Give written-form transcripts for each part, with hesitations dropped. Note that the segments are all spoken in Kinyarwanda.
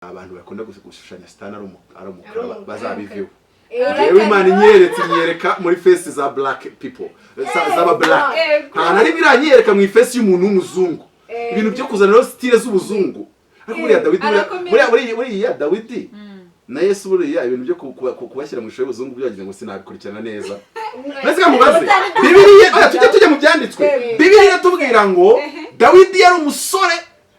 abantu bakunda gushushanya sitani ari umukara bazabiviwe. Yewe Imana inyereka muri face za black people zaba black nari biranyereka mu face y'umuntu w'umuzungu ibintu byo kuzana no style z'ubuzungu ariko buriya Dawidi na Yesu buriya ibintu byo kubashyira mu ishusho y'ubuzungu byagize ngo sinabikurikirana neza nase kamubaze Bibiliya tujye mu byanditswe Bibiliya tubwira ngo Dawidi yari umusore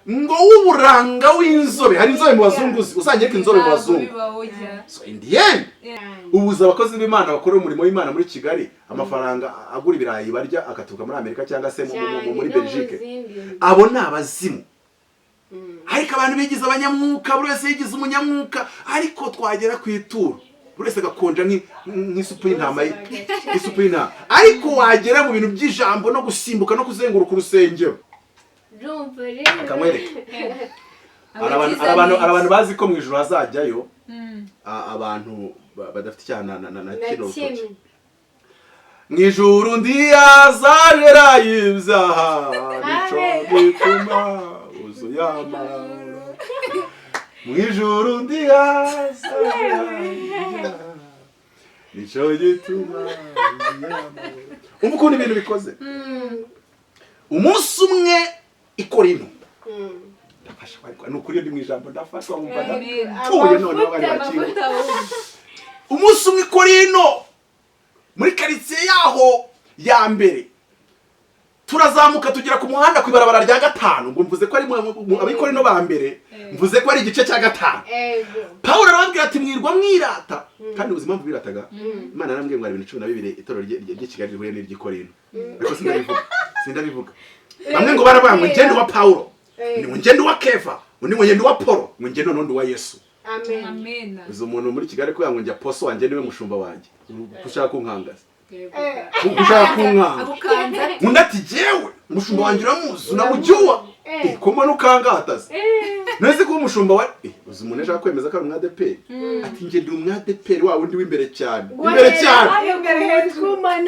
ngo w'uburanga w'inzobe hari inzobe mu bazungu usangeka inzobe mu bazungu so in the end ubuza abakozi b'Imana bakora umurimo w'Imana muri Kigali amafaranga agura ibirayi barya akatuka muri Amerika cyangwa se muri Belgique abo nabazimu ariko abantu bigize abanyamwuka buri wese yigize umunyamwuka ariko twagera ku ituro buri wese gakonja nk'isupu y'intama ariko wagera mu bintu by'ijambo no gusimbuka no kuzenguruka urusengero akamwereka abantu bazi ko mu ijuru hazajyayo abantu badafite cyane na kino mu ijuru ndiyazarera y'ibyaha nico gituma uzuyamara mu ijuru ndiyazarera y'ibyaha nico gituma uzuyamara ukuntu ibintu bikoze umunsi umwe ikorino ndafasha ariko nukuri ndi mu ijambo ndafashwa umva ndatuye none bari bakiwe umunsi umwe ikorino muri quartier yaho ya mbere turazamuka tugera ku muhanda kwibarabara rya 5 ngo mvuze ko ari abikorino ba mbere mvuze ko ari igice cya 5 Paulo arababwira ati mwirwa mwirata kandi ubuzima mbirataga Imana arambwiye ngo ari 12 itorero ry'Kigali rihuye n'iry'ikorino ariko sindabivuga bamwe ngo baravuga ngo ngende wa Paulo ni ngende wa Kefa undi ngo ngende wa Paulo ngo ngende nondo wa Yesu amen uzo umuntu muri Kigali ko yango njya poso wanje niwe mushumba wanje kushaka kunkangaza kushaka kunkanga undati jewe mushumba wanje uramuzi unamujua komo nukangataze neze ko umushumba wa uzo umuntu ashaka kwemeza ko ari umwadeperi ati nge ndi umwadeperi wa wundi w'imbere cyane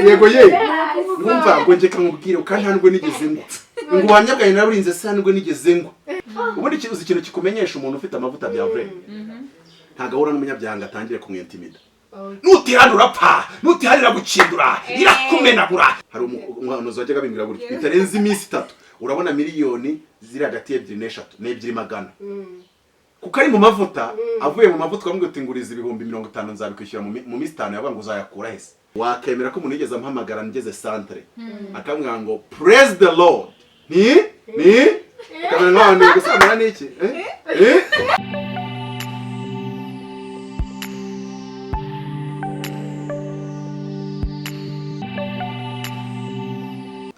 yego numva ngo nje kamubwire kandi ntabwo nigeze ngo wanyabwaye naburinze se ntabwo nigeze ngo ubundi ikintu kikumenyesha umuntu ufite amavuta bya vrai ntago ahura n'umunyabyanga atangire kumwentimida nutihanura pa nutiharira gucindura irakumenagura hari umuhanuzi wajyaga bimbwira gutya bitarenze iminsi 3 urabona miliyoni ziri hagati y'ebyiri n'eshatu n'ebyiri magana kuko ari mu mavuta avuye mu mavuta bamwe gutinguriza 50 nzabikwishyura mu minsi 5 yavuga ngo uzayakura hese wakemera ko umuntu yigeze ampamagara ngeze centre akamwanga ngo praise the Lord ni kamera n'abantu gusamara n'iki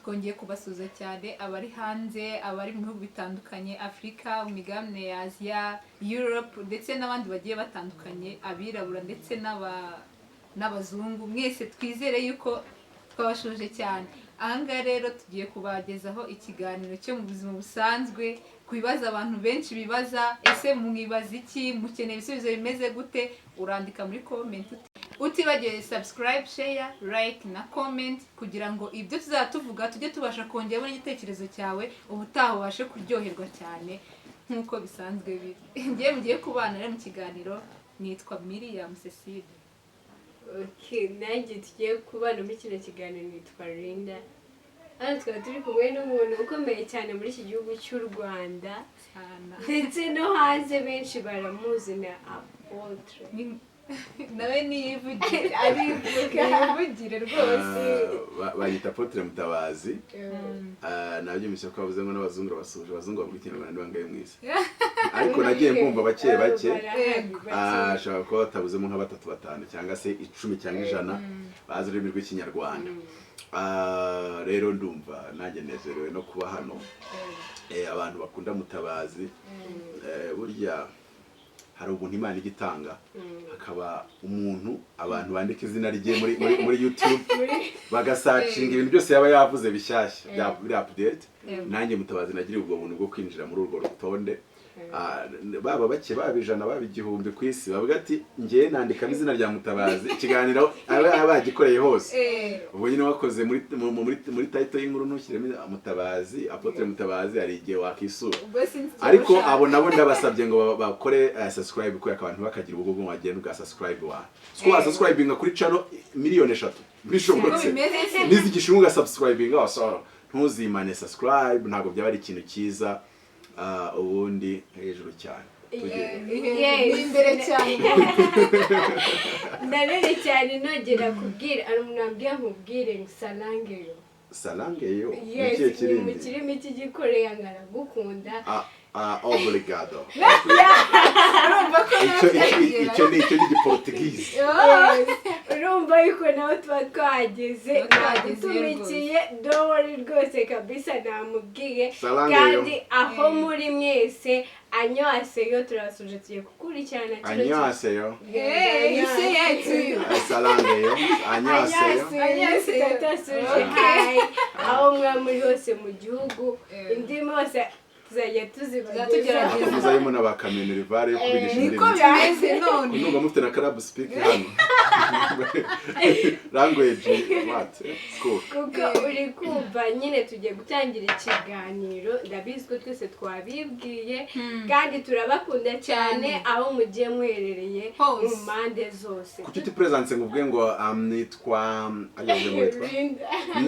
twongeye kubasuza cyane abari hanze abari mu bihugu bitandukanye Afrika umigabane ya Asia Europe ndetse n'abandi bagiye batandukanye abirabura ndetse n'abazungu mwese twizere yuko twabashuje cyane ahangaha rero tugiye kubagezaho ikiganiro cyo mu buzima busanzwe kubibaza abantu benshi bibaza ese mwibaza iki mukeneye ibisubizo bimeze gute urandika muri comment utibagiwe subscribe share like na comment kugira ngo ibyo tuzatuvuga tujye tubasha kongeramo igitekerezo cyawe ubutaho ubashe kuryoherwa cyane nkuko bisanzwe biri ngiye mugiye kubana rero mu kiganiro nitwa Miriam Cecile. Okay, nanjye tugiye kubana muri kino kiganiro nitwa Linda. Hano twaba turi kumwe n'umuntu ukomeye cyane muri iki gihugu cy'u Rwanda ndetse no hanze benshi baramuzi na Apotre. Nawe niyivugire rwose bayita Apotre Mutabazi nabyo misho ko bavuze ngo n'abazungu basuje abazungu bavuga ikinyarwanda n'bangaye mwisi ariko nagiye mbumva bake ashaka ko batabuzemo nka 3-5 cyangwa se 10 cyangwa 100 bazi ururimi rw'ikinyarwanda rero ndumva nanjye nezerewe no kuba hano abantu bakunda Mutabazi burya hari ubuntu Imana igitanga hakaba umuntu abantu bandika izina rye muri YouTube bagasacinga ibintu byose yaba yavuze bishyashya bya update nanjye Mutabazi nagiriye ubwo buntu bwo kwinjira muri urwo rutonde baba bake babijana babigihumbi ku isi bavuga ati ngiye nandikamo izina rya Mutabazi ikiganiro bagikoreye hose ubwo nyine wakoze muri title y'inkuru ntushyiremo Mutabazi Apotre Mutabazi hari igihe wakisura ariko abo nabo ndabasabye ngo bakore subscribe ko abantu bakagira ubwo bwo wagenda uga subscribe wa subscribinga kuri channel miliyoni 3 bishobotse nizigishimwe uga subscribinga wasoro ntuzimane subscribe ntago byaba ari ikintu cyiza ubundi hejuru cyane imbere cyane ndabere cyane nogera kubwira arumwambye nkubwire Salangeyo ikihe kirindi mu kirimi cy'igikoreya ngaragukunda obrigado icyo ni igiportugize urumva yuko nawe tuba twageze tumikiye dowari rwose kabisa namubwiye kandi aho muri mwese anyoaseyo turasuje tugiye kukurikirana anyoaseyo Salangeyo aho mwa muri hose mu gihugu indimi hose tuzajya tuzibagerageza muzayemo n'abakamenera ivare yo kubigisha indimi niko bimeze none numva mufite na club speak hano language what school kuko uri kumva nyine tugiye gutangira ikiganiro ndabizi ko twese twabibwiye kandi turabakunda cyane aho mugiye muherereye mu mpande zose kuki presence ngubwe ngo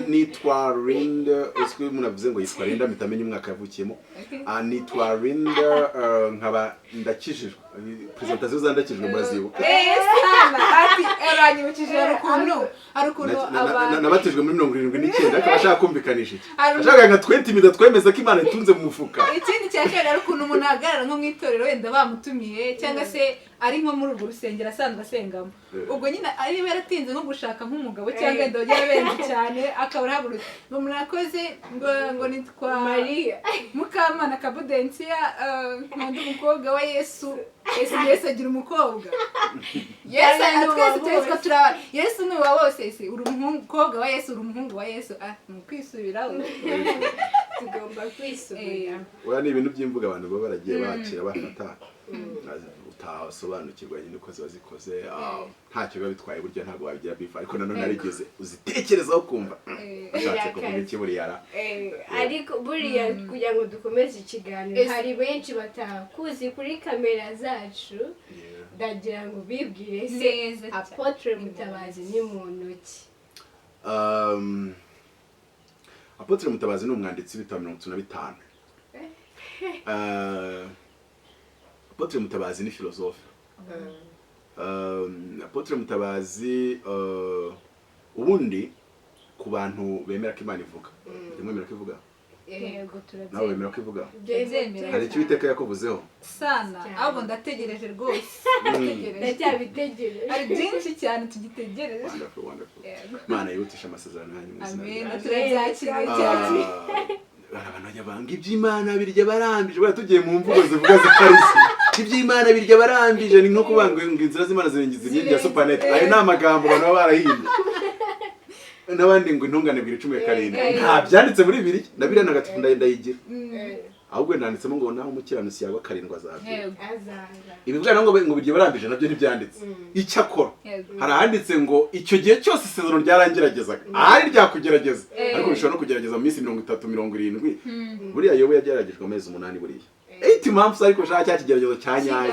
nitwa Rinda uswe munavuze ngo yitwa Rinda mitamenye umwaka yavukiyemo nitwa Rinda nkaba ndakijijwe presentation zandakijwe murazibuka ati aranyibukije arukuntu nabatijwe muri 79 akaba ashaka kumvikanisha iki ashaka nka 20 mida twemeza ko Imana itunze mu mufuka ikindi cyakera arukuntu umuntu ahagarara nko mu itorero wenda bamutumiye cyangwa se ari nko muri urwo rusengero asanzwe asengamo ubwo nyine ari baratinze nko gushaka nk'umugabo cyangwa ndogera benshi cyane akaba hagurutse ngo murakoze ngo nitwa Maria Mukamana Kabudensia nkunda umukobwa wa Yesu agira umukobwa Yesu twese turaba Yesu ni wa bose ese uri umukobwa wa Yesu uri umuhungu wa Yesu mukwisubiraho tugomba kwisubira oya ni ibintu by'imvuga abantu baba baragiye bakira bafata utasobanukirwa nyine uko ziba zikoze ntacyo biba bitwaye burya ntabwo wabigira bifa ariko nanone narigeze uzitekerezaho kumva ashatse kuvuga iki buriya ariko buriya kugira ngo dukomeze ikiganiro hari benshi batakuzi kuri kamera zacu ndagira ngo bibwire se Apotre Mutabazi ni muntu ki Apotre Mutabazi ni umwanditsi w'ibitabo 35 Apotre Mutabazi ni philosophe Apotre Mutabazi ubundi ku bantu bemera ko Imana ivuga ndimwemera ko ivuga yego turabyemera nawe wemera ko ivuga byemera hari icyo Uwiteka yakuvuzeho sana ahubwo ndategereje rwose ndacyabitegereje hari byinshi cyane tugitegereje wonderful Imana yihutisha amasezerano yanyu mu izina amen turabyakira cyane abantu bajya banga iby'Imana birya barambije bari tugiye mu mvugo zivuga zikarisi iby'Imana birya barambije ni nko kubanga ngo inzira z'Imana zirengiza inkingi ya supernet ayo ni amagambo abantu baba barahimbye n'abandi ngo intungane bwira 10 nta byanditse muri bibiri ndabira na gatatu ndayigira ahubwo nanditsemo ngo naho umukiranutsi yagwa 7 azabye ibi bwana ngo birya barambije nabyo ntibyanditse icyakora hari ahanditse ngo icyo gihe cyose isezerano ryarangiragezaga ahari ryakugerageza ariko bishobora no kugerageza mu minsi 30 70 buriya Yobu yageragejwe amezi 8 buriya 8 months ariko shaka cyakigeragezo cyanyaye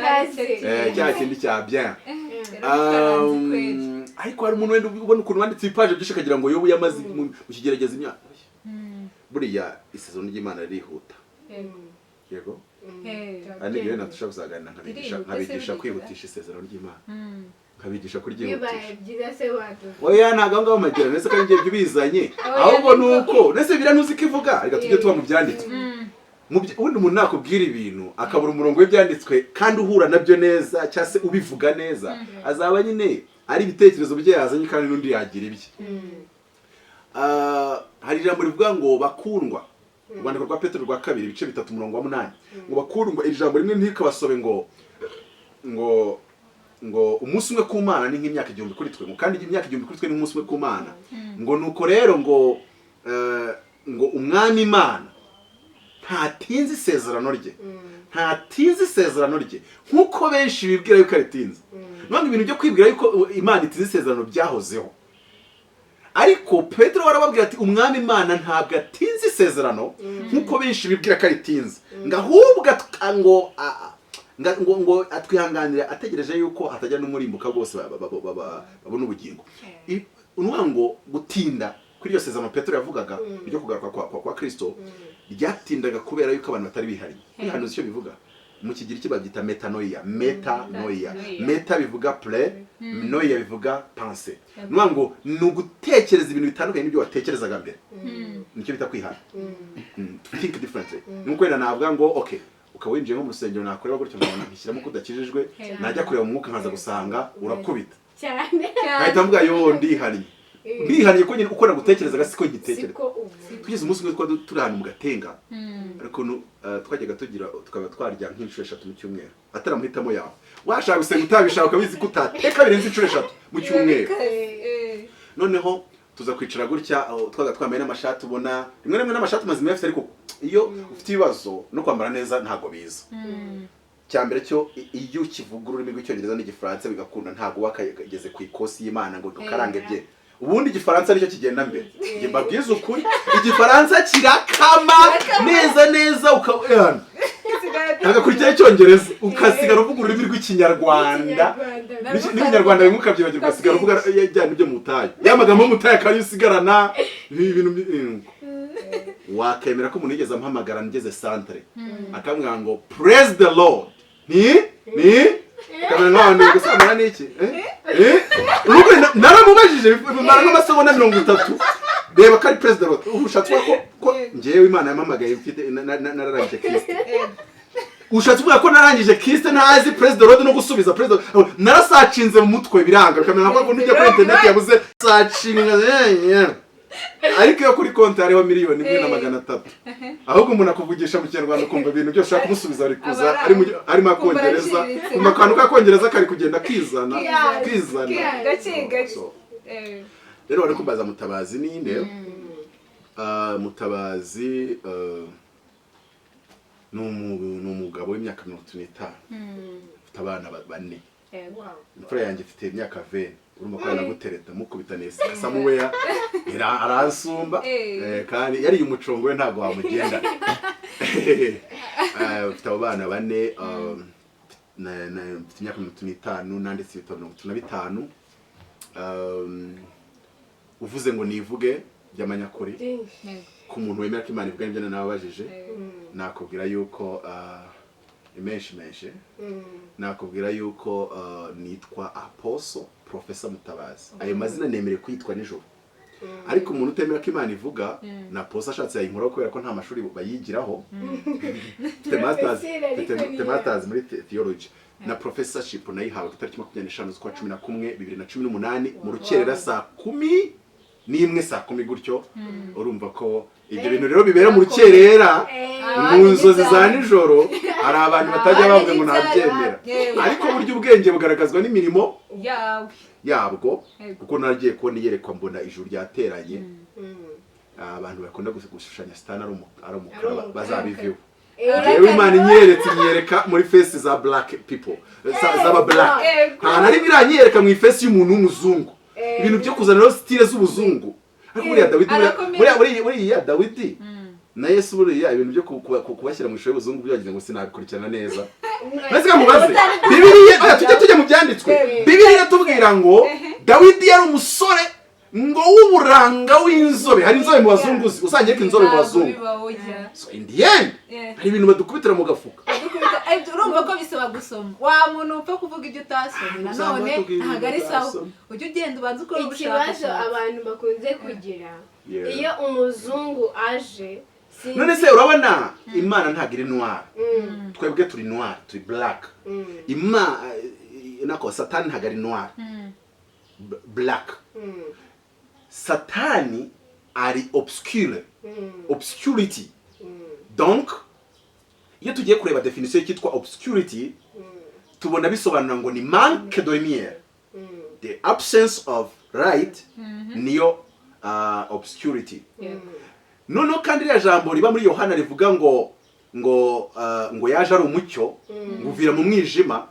cya kindi cya bien ariko hari umuntu wenda ubona ukuntu wanditse ipaje byinshi akagira ngo Yobu yamaze mu kigerageza imyaka buriya isezerano ry'Imana ririhuta yego ani gihe natusha kuzaganira nkabigisha kwihutisha isezerano ry'Imana nkabigisha kuryihutisha oya ntago ngaho magira nese kandi ngiye byubizanye ahubwo nuko nese bira ntuzi kivuga ariko tujye tuba mu byanditswe ubundi umuntu nakubwira ibintu akabura umurongo w'ibyanditswe kandi uhura nabyo neza cyangwa se ubivuga neza azaba nyine ari ibitekerezo bye yazanye kandi n'undi yagira ibye hari ijambo rivuga ngo bakundwa urwandiko rwa Petero rwa 2 ibice 3:8 ngo bakundwa iri jambo rimwe ntikabasobe ngo umunsi umwe ku Mana ni nk'imyaka 1000 kuri twe kandi imyaka 1000 kuri twe ni umunsi umwe ku Mana ngo nuko rero ngo umwami Imana ntatinze isezerano rye ntatinze isezerano rye nk'uko benshi bibwira yuko aritinze none ibintu byo kwibwira yuko Imana itinze isezerano byahozeho ariko Petero warababwira ati umwami Imana ntabwo atinze isezerano nk'uko benshi bibwira ko aritinze ngahubwo ngo atwihanganira ategereje yuko hatajya n'umurimbuka bose babona ubugingo ngo gutinda kuri iyo sezerano Petero yavugaga ryo kugaruka kwa Kristo ryatindaga kubera yuko abantu batari bihari hano icyo bivuga mu kigiri kibabyita metanoia meta bivuga pre noia bivuga pense ngo ni ugutekereza ibintu bitandukanye n'ibyo watekerezaga mbere nicyo bita kwihana think differently nuko wenda navuga ngo okay ukawinjiye nko mu rusengero nakoreba gutyo nkabona nkishyiramo kudakijijwe najya kureba mu mwuka nkaza gusanga urakubita cyane ahita mvuga yo ndihaniye ko nyine uko nagutekerezaga siko ngitekereza tugeze umunsi umwe twa turi ahantu mu Gatenga ariko twajyaga tugira tukaba twarya nk'inshuro 3 mu cyumweru ataramuhitamo yawe washaka gusenga utabishaka ukabizi ko utateka birenze inshuro 3 mu cyumweru noneho tuza kwicara gutya twaga twambaye n'amashati ubona rimwe n'amashati mazima yafite ariko iyo ufite ibibazo no kwambara neza ntago biza cyambere cyo iyo ukivuga ururimi rw'icyongereza n'igifaransa bigakunda ntago wakageze ku ikosi y'Imana ngo dukarange bye ubundi igifaransa nicyo kigenda mbere nge mbabwiza ukuri igifaransa kirakama neza ukabona agakurikira icyongereza ukasigara uvuga ururimi rw'ikinyarwanda n'ikinyarwanda bimwe ukabyibagirwa ugasigara uvuga ijyana ibyo mutaye yamagambo y'umutaye akaba yusigarana ibintu wakemera ko umuntu yigeze ampamagara ngeze centre akambwira ngo praise the Lord kamera nk'abantu gusamara n'iki naramubajije bimara nk'amasomo na 30 reba ko ari praise the Lord ushatse ko ngewe Imana yampamagaye mfite nararangije Kristo ushatse kuvuga ko narangije Kristo ntazi praise the Lord no gusubiza praise the Lord narasacinze mu mutwe biranga kamera ko nujya kuri internet yabuze sacinga ariko yo kuri konti hariho 1,300,000 ahubwo umuntu akuvugisha mu Kinyarwanda kumva ibintu byose ushaka kumusubiza ari kuza ari makongereza kuma kantu kakongereza kari kugenda kizana gace rero bari kumbaza Mutabazi ninde Mutabazi n'umugabo w'imyaka 35 ufite abana 4 imfura yanjye ifite imyaka 20 urumva ko nagutereta mukubita neza Samuel aransumba kandi yari umucongo we ntago wamugenda ufite abana 4 mfite imyaka 35 nanditse 35 uvuze ngo nivuge by'amanyakuri ku muntu wemera ko Imana ivuga ibyo nababajije nakubwira yuko menshi nakubwira yuko nitwa Apostle Professor Mutabazi ayo mazina nemere kwitwa nijoro ariko umuntu utemera ko Imana ivuga na Apostle ashatse yayinkora kubera ko nta mashuri bayigiraho the masters muri theology na professorship nayihawe tariki 25 z'ukwa 11 2018 mu rukerera saa 10 saa 10 gutyo urumva ko ibyo bintu rero bibera mu rukerera mu nzozi za nijoro hari abantu batajya bavuga ngo ntabyemera ariko buryo ubwenge bugaragazwa n'imirimo yabwo kuko nagiye kubona iyerekwa mbona ijuru ryateranye abantu bakunda gushushanya Satani ari umukara bazabiveho yewe Imana inyereka muri face za black people zaba black nta rimwe iranyereka mu face y'umuntu w'umuzungu ibintu byo kuzana style z'ubuzungu ariko buriya Dawidi na Yesu buriya ibintu byo kubashyira mu ishusho y'ubuzungu byagize ngo sinabikurikirana neza mbese kamubaze Bibiliya tujye mu byanditswe Bibiliya tubwira ngo Dawidi yari umusore ngo w'uburanga w'inzobe hari inzobe mu bazungu usangiye ko inzobe mu bazungu so in the end hari ibintu badukubitira mu gafuka urumva ko bisaba gusoma wa muntu upfa kuvuga ibyo utasomye nanone ntabwo ari sawa ujye ugenda ubanza ukora ubushakashatsi ikibazo abantu bakunze kugira iyo umuzungu aje none se urabona Imana ntabwo iri noir twebwe turi noir turi black nako Satani ntabwo ari noir black Satani ari obscurity donc iyo tugiye kureba definition y'ikitwa obscurity tubona bisobanura ngo ni manque de lumière the absence of light niyo obscurity noneho kandi iriya jambo riba muri Yohana rivuga ngo ngo yaje ari umucyo ngo uvira mu mwijima.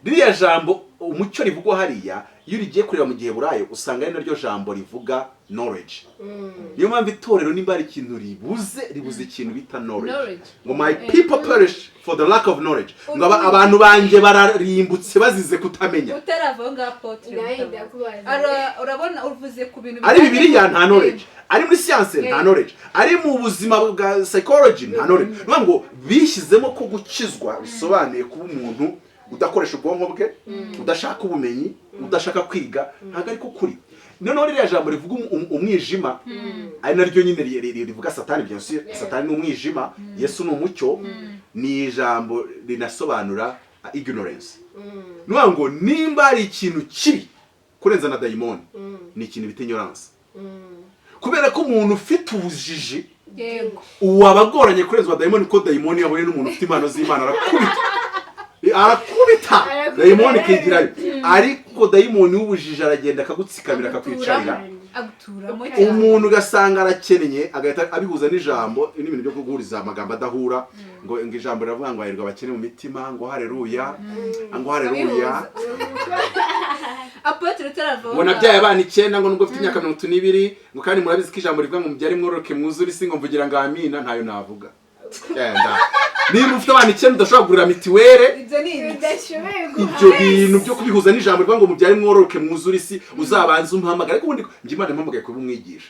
Ririya jambo umucyo rivugwa hariya iyo urigiye kureba mu gihe burayo usanga ari naryo jambo rivuga knowledge. Niyo mpamvu itorero nimba ari ikintu ribuze ikintu bita knowledge. Ngo my people perish for the lack of knowledge. Ngo abantu banje bararimbutse bazize kutamenya. Utaravonga apotre. Urabona uvuze ku bintu ari Bibiliya nta knowledge, ari muri science nta knowledge, ari mu buzima bwa psychology nta knowledge. Ngo bishyizemo ko gukizwa bisobanuye kuba umuntu udakoresha ubwonko bwe, udashaka ubumenyi, udashaka kwiga, ntabwo ariko kuri. Noneho ririya jambo rivuga umwijima ari naryo nyine rivuga Satani. Bien sûr Satani ni umwijima, Yesu ni umucyo. Ni ijambo rinasobanura ignorance. Ngo nimba ari ikintu kibi kurenza na dayimoni ni ikintu bita ignorance. Kubera ko umuntu ufite ubujiji uwabagoranye kurenza dayimoni, ko dayimoni yahuye n'umuntu ufite impano z'Imana arakubita dayimoni kigirayo. Ariko dayimoni w'ubujiji aragenda akagutsikamira akakwicarira. Umuntu ugasanga arakeneye agahita abihuza n'ijambo n'ibintu byo kuguhuriza amagambo adahura. Ngo ijambo riravuga ngo ahirwa abakene mu mitima, ngo haleluya, ngo haleluya. Apotre Taravonga ngo nabyaye abana 9 ngo nubwo mfite imyaka 22 ngo kandi murabizi ko ijambo rivuga ngo mubyare mworoke mwuzure isi ngo mvugira ngo amina. Ntayo navuga. Niba ufite abana 9 udashobora kugurira mitiwere, ibyo bintu byo kubihuza n'ijambo rivuga ngo mubyare mworoke mwuzure isi uzabanza umpamagara. Ariko ubundi njye Imana mpamagaye kuba umwigisha.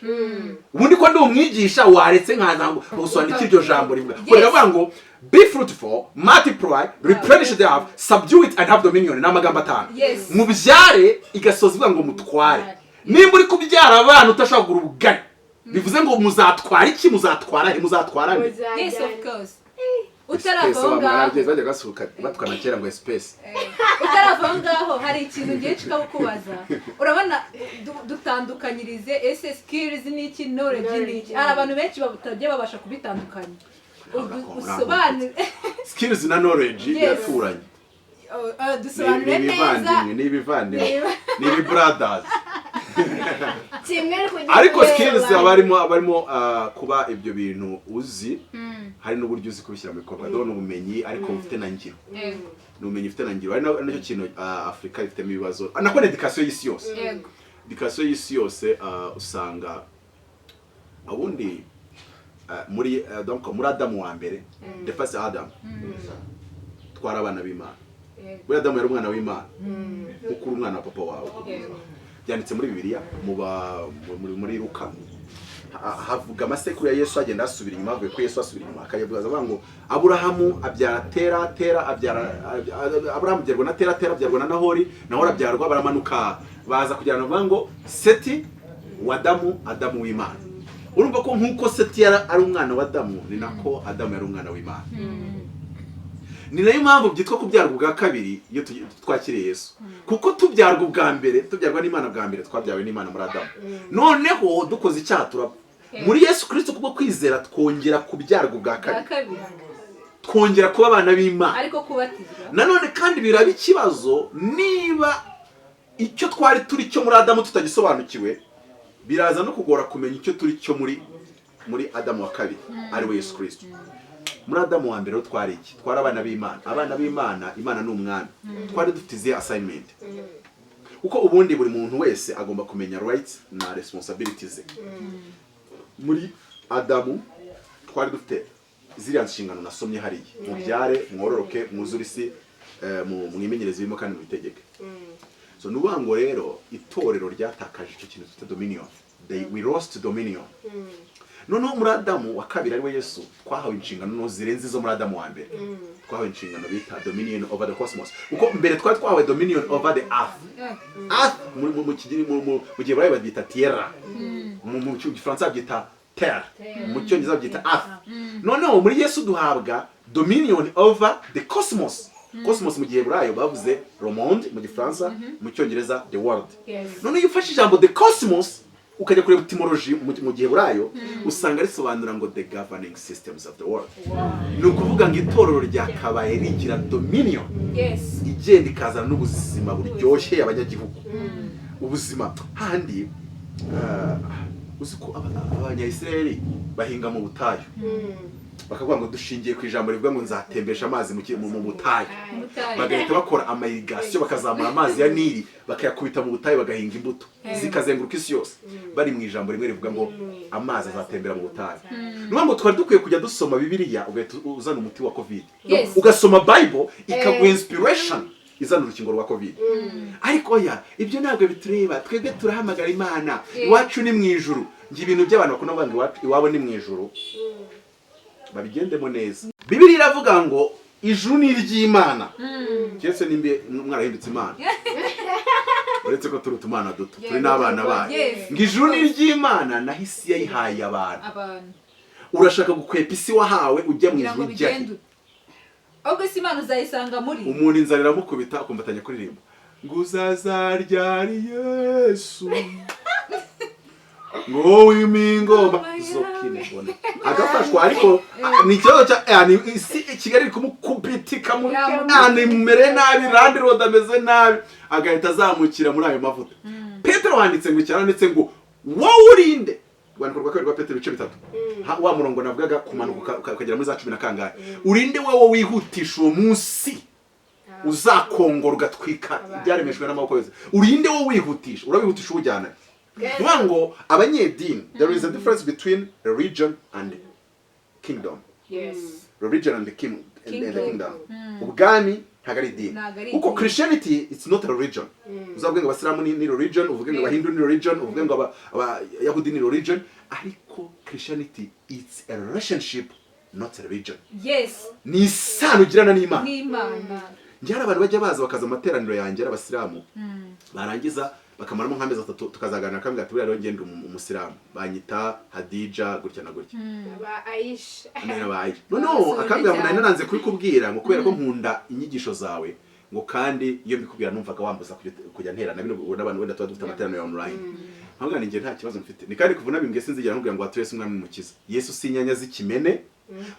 Ubundi ko ndi umwigisha waretse nkaza ngo gusobanura iryo jambo rivuga. Baravuga ngo be fruitful, multiply, replenish the earth, subdue it and have dominion. N'amagambo 5. Mubyare igasoza ivuga ngo mutware. Nimba uri kubyara abana utashobora kugura ubugari, bivuze ngo muzatwara iki? Muzatwara he? Muzatwara he? Yes, of course. Utaravonga bajya gasuka batwana kera ngo space. Utaravongaho hari ikintu ngiye kikabukubaza. Urabona dutandukanyirize ese skills n'iki, knowledge n'iki. Ari abantu benshi batajye babasha kubitandukanya. Usobanure skills na knowledge biraturanye. Dusobanure neza. Ni bivandimwe. Ni brothers. Ariko skills abarimo kuba ibyo bintu uzi, hari n'uburyo uzi kubishyira mu bikorwa. Dore ubumenyi ariko ufite na ngiro. N'ubumenyi ufite na ngiro. Ari nacyo kintu Afrika ifite mu bibazo. Anako education y'isi yose. Education y'isi yose usanga abundi muri donc muri Adamu wa mbere, the first Adam, twara abana b'Imana. Buri Adamu yari umwana w'Imana. Ukuri umwana wa papa wawe. Byanditse muri Bibiliya muri Luka. Havuga amasekuru ya Yesu agenda asubira inyuma, avuye ko Yesu asubira inyuma akayavuga avuga ngo Aburahamu abyara Tera Aburahamu abyarwa na Tera abyarwa na Nahori abyarwa baramanuka baza kujyana bavuga ngo Seti wa Adamu w'Imana. Urumva ko nkuko Seti ari umwana wa Adamu, ni nako Adamu yari umwana w'Imana. Ni nayo mpamvu byitwa kubyarwa bwa kabiri iyo twakiriye Yesu. Kuko tubyarwa bwa mbere, tubyarwa n'Imana bwa mbere, twabyawe n'Imana muri Adamu. Noneho dukoze icyaha turapfa. Muri Yesu Kristo kubwo kwizera twongera kubyarwa bwa kabiri. Twongera kuba abana b'Imana. Ariko kubatizwa. Nanone kandi biraba ikibazo niba icyo twari turi cyo muri Adamu tutagisobanukiwe, biraza no kugora kumenya icyo turi cyo muri Adamu wa kabiri, ari we Yesu Kristo. Muri Adamu wa mbere twari iki? Twari abana b'Imana. Abana b'Imana, Imana ni umwami. Twari dufite izi assignment. Uko ubundi buri muntu wese agomba kumenya rights na responsibilities. Muri Adamu twari dufite ziriya nshingano nasomye hariya. Mubyare, mwororoke, mwuzure isi, mwimenyereze ibimo kandi mubitegeke. So nubango rero itorero ryatakaje icyo kintu cyitwa dominion. We lost dominion. Noneho muri Adamu wa kabiri ari we Yesu twahawe inshingano zirenze zo muri Adamu wa mbere. Twahawe inshingano bita dominion over the cosmos. Uko mbere twari twahawe dominion over the earth. Earth mu gihe bari babyita terra. Mu Gifaransa byita terre. Mu Cyongereza byita earth. Noneho muri Yesu duhabwa dominion over the cosmos. Cosmos mu gihe burayo bavuze le monde mu Gifaransa, mu Cyongereza the world. Noneho iyo ufashe ijambo the cosmos ukajya kureba etymology mu gihe burayo usanga risobanura ngo the governing systems of the world. Ni ukuvuga ngo itorero ryakabaye rigira dominion. Igenda ikazana n'ubuzima buryoshye abanyagihugu. Ubuzima handi uzi ko abanyayisiraheli bahinga mu butayu. bakavuga ngo dushingiye ku ijambo rivuga ngo nzatembesha amazi mu butayu, bagahita bakora amayirigasiyo bakazamura amazi ya Nili bakayakubita mu butayu bagahinga imbuto zikazenguruka isi yose, bari mu ijambo rimwe rivuga ngo amazi azatembera mu butayu. Niyo ngo twari dukwiye kujya dusoma Bibiliya ugahita uzana umuti wa COVID, ugasoma Bible ikaguha inspiration izana urukingo rwa COVID. Ariko oya, ibyo ntabwo bitureba, twebwe turahamagara Imana, iwacu ni mu ijuru. Ngi ibintu by'abantu bakunda kuvuga ngo iwabo ni mu ijuru, babigendemo neza. Bibiliya iravuga ngo ijuru ni iry'Imana, cyese nimbe mwarahindutse Imana, uretse ko turi utumana duto, turi n'abana bayo. Ngo ijuru ni iry'Imana naho isi yayihaye abantu. Urashaka gukwepa isi wahawe ujya mu ijuru rye, ahubwo isi Imana uzayisanga muri umuntu inzara iramukubita akumvatanya kuririmba ngo uzazaryari Yesu ngo wimingoma zokine bona agafashwa. Ariko ni ikibazo cya isi Kigali iri kumukubitika muri mumere nabi, randi road ameze nabi, agahita azamukira muri ayo mavuta. Petero wanditse ngo cyanditse ngo wowe urinde, rwandiko rwa kabiri rwa Petero ibice 3 wa murongo navugaga kumanuka ukagera muri za 10 na kangahe, urinde wowe wihutisha uwo munsi uzakongora ugatwika ibyaremeshwe n'amaboko yose. Urinde wowe wihutisha, urabihutisha ujyana ngo abanyedini. There is a difference between religion and kingdom. Religion and the kingdom. Ubwami ntabwo ari idini, kuko Christianity it's not a religion. Uzavuga ngo abasilamu ni religion, uvuge ngo abahindu ni religion, uvuge ngo abayahudi ni religion, ariko Christianity it's a relationship, not a religion. Ni isano ugirana n'Imana. Njye hari abantu bajya baza bakaza amateraniro yanjye abasilamu, barangiza bakamaramo nk'amezi 3 tukazaganira kambwa ati rero ngende umusilamu, banyita Hadija gutya na gutya, ba Aisha no akambwa ngo nananze kubikubwira ngo kubera ko nkunda inyigisho zawe, ngo kandi iyo mbikubwira numvaga wambuza kujya nterana bino ubona abantu wenda tuba dufite amateraniro online. Nkambwa ninjye nta kibazo mfite, ni kandi kuvuna bimbwe sinzigera nkubwira ngo waturese umwami mukiza. Yesu si inyanya z'ikimene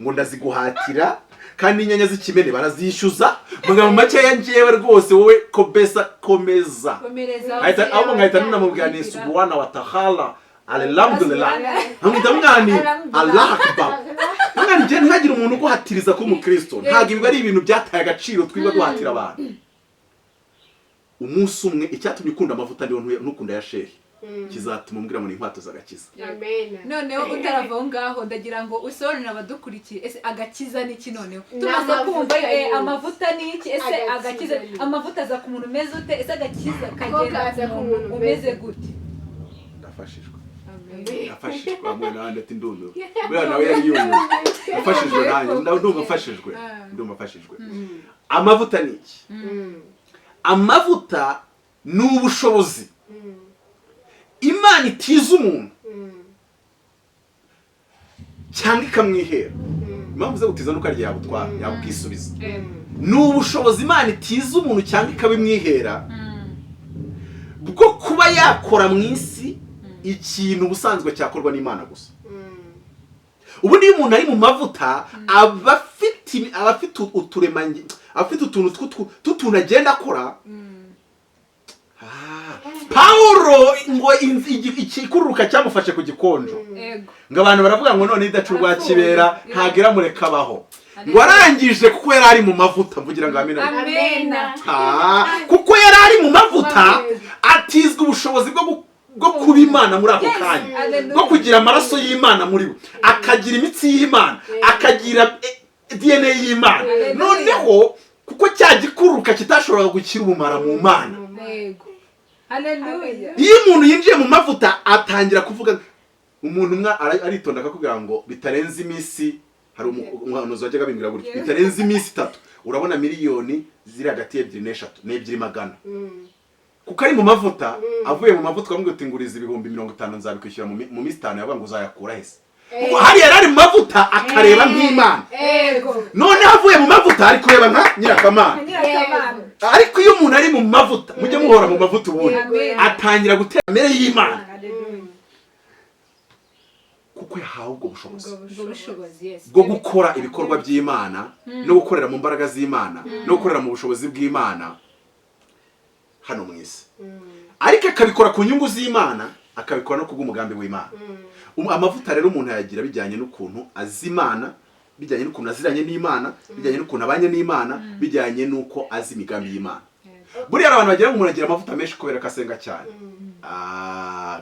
ngo ndaziguhatira, kandi inyanya z'ikimene barazishyuza. Mugabo makeya njewe rwose wowe komeza ahita abo ngahita ninamubwira ni subhana wa ta'ala alhamdulillah, hamwita mwani Allah akbar. Mwani je ntagira umuntu guhatiriza ko umukristo, ntago ibi ari ibintu byataye agaciro twiba guhatira abantu. Umunsi umwe icyatumye ukunda amavuta ndiho ntukunda ya shehe kizatuma umbwira muri inkwato zagakiza. Amen. Noneho utarava ngaho ndagira ngo usobanurira abadukurikiye ese agakiza ni iki. Noneho tumaze kumva amavuta ni iki, ese agakiza amavuta za ku muntu meze ute, ese agakiza kagenda ku muntu umeze gute? Ndafashijwe. Amen. Ndafashijwe amwe nande ati ndundu. Bwa nawe yari yumwe. Ndafashijwe nanjye, ndumva fashijwe. Ndumva fashijwe. Amavuta ni iki? Amavuta ni ubushobozi Imana itiza umuntu cyangwa ikamwihera. Impamvu zo gutiza nuko ari yabutwara yabukisubiza. Ni ubushobozi Imana itiza umuntu cyangwa ikabimwihera bwo kuba yakora mu isi ikintu ubusanzwe cyakorwa n'Imana gusa. Ubundi iyo umuntu ari mu mavuta abafite uturemangi, afite utuntu agenda akora. Paulo ngo ikikururuka cyamufashe ku gikonjo, ngo abantu baravuga ngo none idacurwa kibera ntagira mureka baho, ngo arangije kuko yari ari mu mavuta. Mvugira ngo amena, kuko yari ari mu mavuta atizwa ubushobozi bwo kuba Imana muri ako kanya, bwo kugira amaraso y'Imana muri we, akagira imitsi y'Imana, akagira DNA y'Imana. Noneho kuko cya gikururuka kitashoboraga gukira ubumara mu Mana. Haleluya. Iyo umuntu yinjiye mu mavuta atangira kuvuga, umuntu umwe aritonda akakubwira ngo bitarenze iminsi, hari umuhanuzi wajyaga bimbwira gutya, bitarenze iminsi 3 urabona miliyoni ziri hagati ya 2 n'eshatu n'ebyiri magana. Kuko ari mu mavuta, avuye mu mavuta bamwe gutinguriza 50,000 nzabikwishyura mu minsi 5, yavuga ngo uzayakura hese. Kuko hari yari mu mavuta akareba nk'Imana. None avuye mu mavuta ari kureba nka nyirakamana. Ariko iyo umuntu ari mu mavuta, mujye muhora mu mavuta ubundi, atangira gutera mere y'Imana. Kuko yahawe ubwo bushobozi bwo gukora ibikorwa by'Imana no gukorera mu mbaraga z'Imana no gukorera mu bushobozi bw'Imana hano mu isi. Ariko akabikora ku nyungu z'Imana, akabikora no kubw'umugambi w'Imana. Amavuta rero umuntu yagira bijyanye n'ukuntu azimana bijyanye n'ukuntu aziranye n'Imana, bijyanye n'ukuntu abanye n'Imana, bijyanye n'uko azi imigambi y'Imana. Buriya abantu bagira ngo umuntu agira amavuta menshi kubera ko asenga cyane.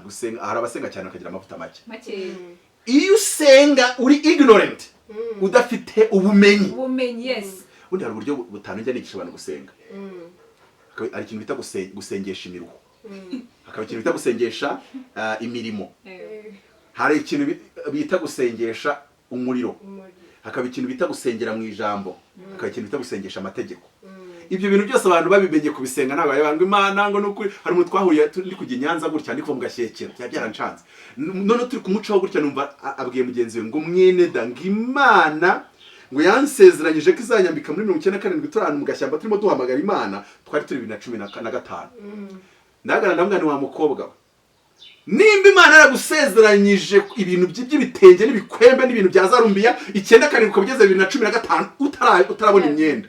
Gusenga hari abasenga cyane bakagira amavuta make. Iyo usenga uri ignorant, udafite ubumenyi. Yes. Ubundi hari uburyo butanu njya nigisha abantu gusenga. Hari ikintu bita gusengesha imiruho. Hakaba ikintu bita gusengesha imirimo. Hari ikintu bita gusengesha umuriro. Hakaba ikintu bita gusengera mu ijambo. Hakaba ikintu bita gusengesha amategeko. Ibyo bintu byose abantu babimenye kubisenga ntabwo yabanga Imana ngo nukuri. Hari umuntu twahuriye turi kujya Nyanza gutya ndiko mu gashyekero byarancanze. None turi kumucaho gutya numva abwiye mugenzi we ngo mwene da ng'Imana ngo yansezeranyije ko izanyambika muri 1997 turana mu gashyamba turimo duhamagara Imana twari turi 2015. Ndagana ndamwana wa mukobwa nimba Imana yaragusezeranyije ibintu by'ibitenge n'ibikwembe n'ibintu bya Zarumbiya 9 ukabigeze 2015 utarabona imyenda.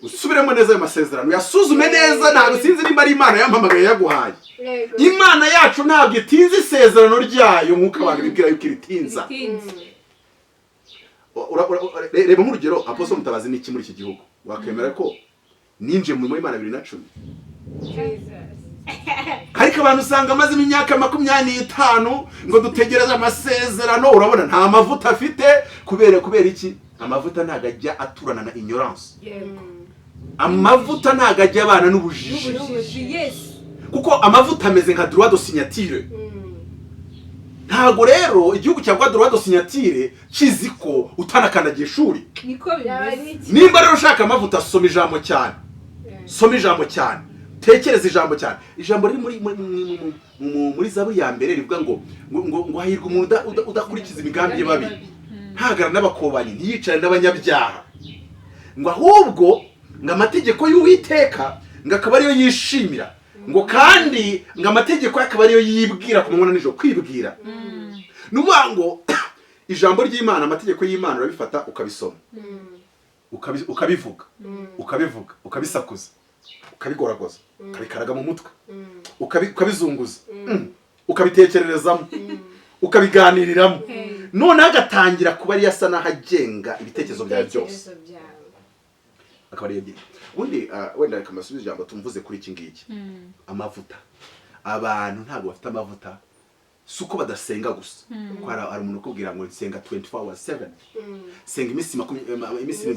Usubiremo neza ayo masezerano yasuzume neza ntabwo sinzi nimba ari Imana yampamagaye yaguhaye. Imana yacu ntabwo itinze isezerano ryayo nkuko abantu bibwira yuko iritinza. Reba nk'urugero Apostle Mutabazi ni iki muri iki gihugu wakemera ko ninje mu Imana 2010. Ariko abantu usanga amaze imyaka 25 ngo dutegereze amasezerano urabona nta mavuta afite kubera iki amavuta ntago ajya aturana na ignorance. Amavuta ntago ajya abana n'ubujiji. Kuko amavuta ameze nka droit de signature. Ntago rero igihugu cya droit de signature kiziko utanakandagiye ishuri. Niko bimeze. Nimba rero ushaka amavuta soma ijambo cyane. Soma ijambo cyane. Tekereza ijambo cyane. Ijambo riri muri Zaburi ya mbere rivuga ngo hahirwa umuntu udakurikiza imigambi y'ababi. Ntagara n'abakobanyi ntiyicare n'abanyabyaha. Ngo ahubwo ngo amategeko y'Uwiteka ngo akaba ariyo yishimira. Ngo kandi ngo amategeko akaba ariyo yibwira ku manywa n'ijoro kwibwira. Nuvuga ngo ijambo ry'Imana amategeko y'Imana urabifata ukabisoma. Ukabivuga. Ukabisakuza. Ukabigoragoza. Ukabikaraga mu mutwe. Ukabizunguza. Ukabitekererezamo. Ukabiganiriramo. None agatangira kuba ari yasa nahagenga ibitekerezo bya byose. Akaba ari yagiye. Ubundi wenda reka masubize ijambo tumvuze kuri iki ngiki. Amavuta. Abantu ntabwo bafite amavuta suko badasenga gusa. Ko ari umuntu ukubwira ngo nsenga 24 hours 7. Senga imisi 7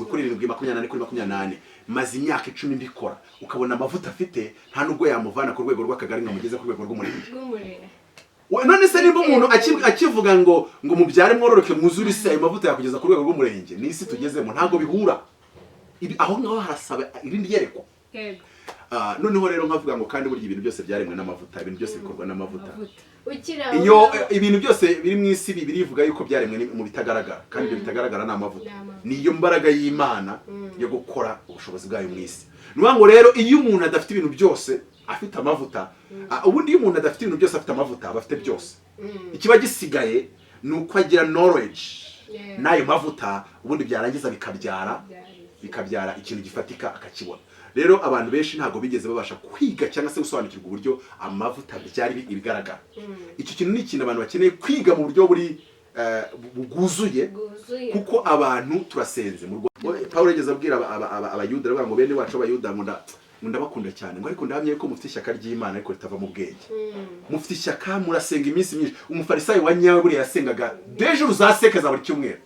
kuri 28 kuri 28. Maze imyaka 10 mbikora. Ukabona amavuta afite nta nubwo yamuvana ku rwego rw'akagari nkamugeze ku rwego rw'umurenge. None se nimba umuntu akivuga ngo mubyare mwororoke mwuzure isi ayo mavuta yakugeza ku rwego rw'umurenge ni isi tugezemo ntago bihura. Aho ngaho harasaba irindi yereko. Noneho rero nkavuga ngo kandi burya ibintu byose byaremwe n'amavuta, ibintu byose bikorwa n'amavuta. Iyo ibintu byose biri mu isi birivuga yuko byaremwe mu bitagaragara kandi ibyo bitagaragara n'amavuta. Niyo mbaraga y'Imana yo gukora ubushobozi bwayo mu isi. Nuvuga ngo rero iyo umuntu adafite ibintu byose afite amavuta, ubundi iyo umuntu adafite ibintu byose afite amavuta bafite byose. Ikiba gisigaye nuko agira knowledge nayo mavuta ubundi byarangiza bikabyara ikintu gifatika akakibona. Rero abantu benshi ntago bigeze babasha kwiga cyangwa se gusobanukirwa uburyo amavuta byari ibigaragara. Icyo kintu ni ikintu abantu bakeneye kwiga mu buryo buri bwuzuye kuko abantu turasenze mu Rwanda. Paulo yageze abwira abayuda aravuga ngo bene wacu abayuda ndabakunda cyane ngo ariko ndahamye ko mufite ishyaka ry'Imana ariko ritava mu bwenge. Mufite ishyaka murasenga iminsi myinshi. Umufarisayo wa nyawe buri yasengaga deje uzaseka za buri cyumweru.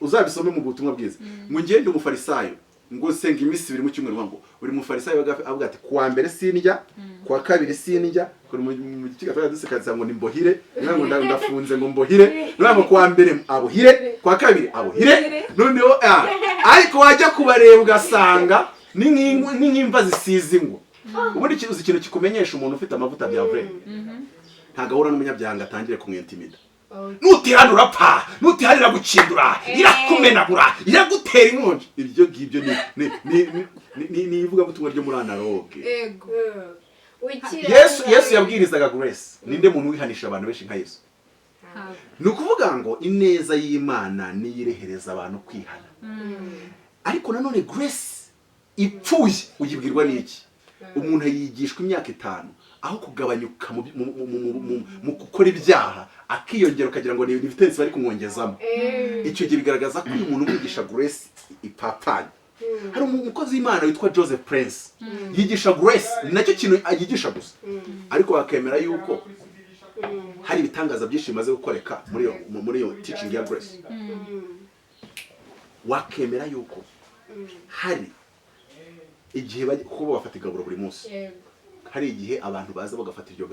Uzabisome mu butumwa bwiza. Ngo ngende umufarisayo ngo senga iminsi 2 mu cyumweru ngo buri mufarisayo avuga ati kuwa mbere sinjya kuwa kabiri sinjya kuri mu kigatwa dusekaza ngo nimbohire ngo ndafunze ngo mbohire ngo kuwa mbere abohire kuwa kabiri abohire noneho ariko wajya kubareba ugasanga ni nk'imva zisize ngo ubundi ikintu kikumenyesha umuntu ufite amavuta bya vrai ntagahura n'umunyabyaha atangire kumwentimida. Nutihana urapfa, nutihanira gukindura, irakumenagura, iragutera inkonje. Ibyo ngibyo ni ivuga butumwa ryo muri analogue. Yesu yabwirizaga grace. Ninde muntu wihanisha abantu benshi nka Yesu? Nukuvuga ngo ineza y'Imana niyirehereza abantu kwihana. Ariko nanone grace ipfuye uyibwirwa n'iki? umuntu yigishwa imyaka 5 aho kugabanyuka mu gukora ibyaha akiyongera ukagira ngo ni vitesse bari kumwongezamo. Icyo gihe bigaragaza ko uyu muntu wigisha grace ipapanye. Hari umukozi w'Imana witwa Joseph Prince yigisha grace, nacyo kintu yigisha gusa, ariko bakemera yuko hari ibitangaza byinshi bimaze gukoreka muri yo teaching ya grace. Wakemera yuko hari igihe kuba bafata igaburo buri munsi, hari igihe abantu baza bagafata iryo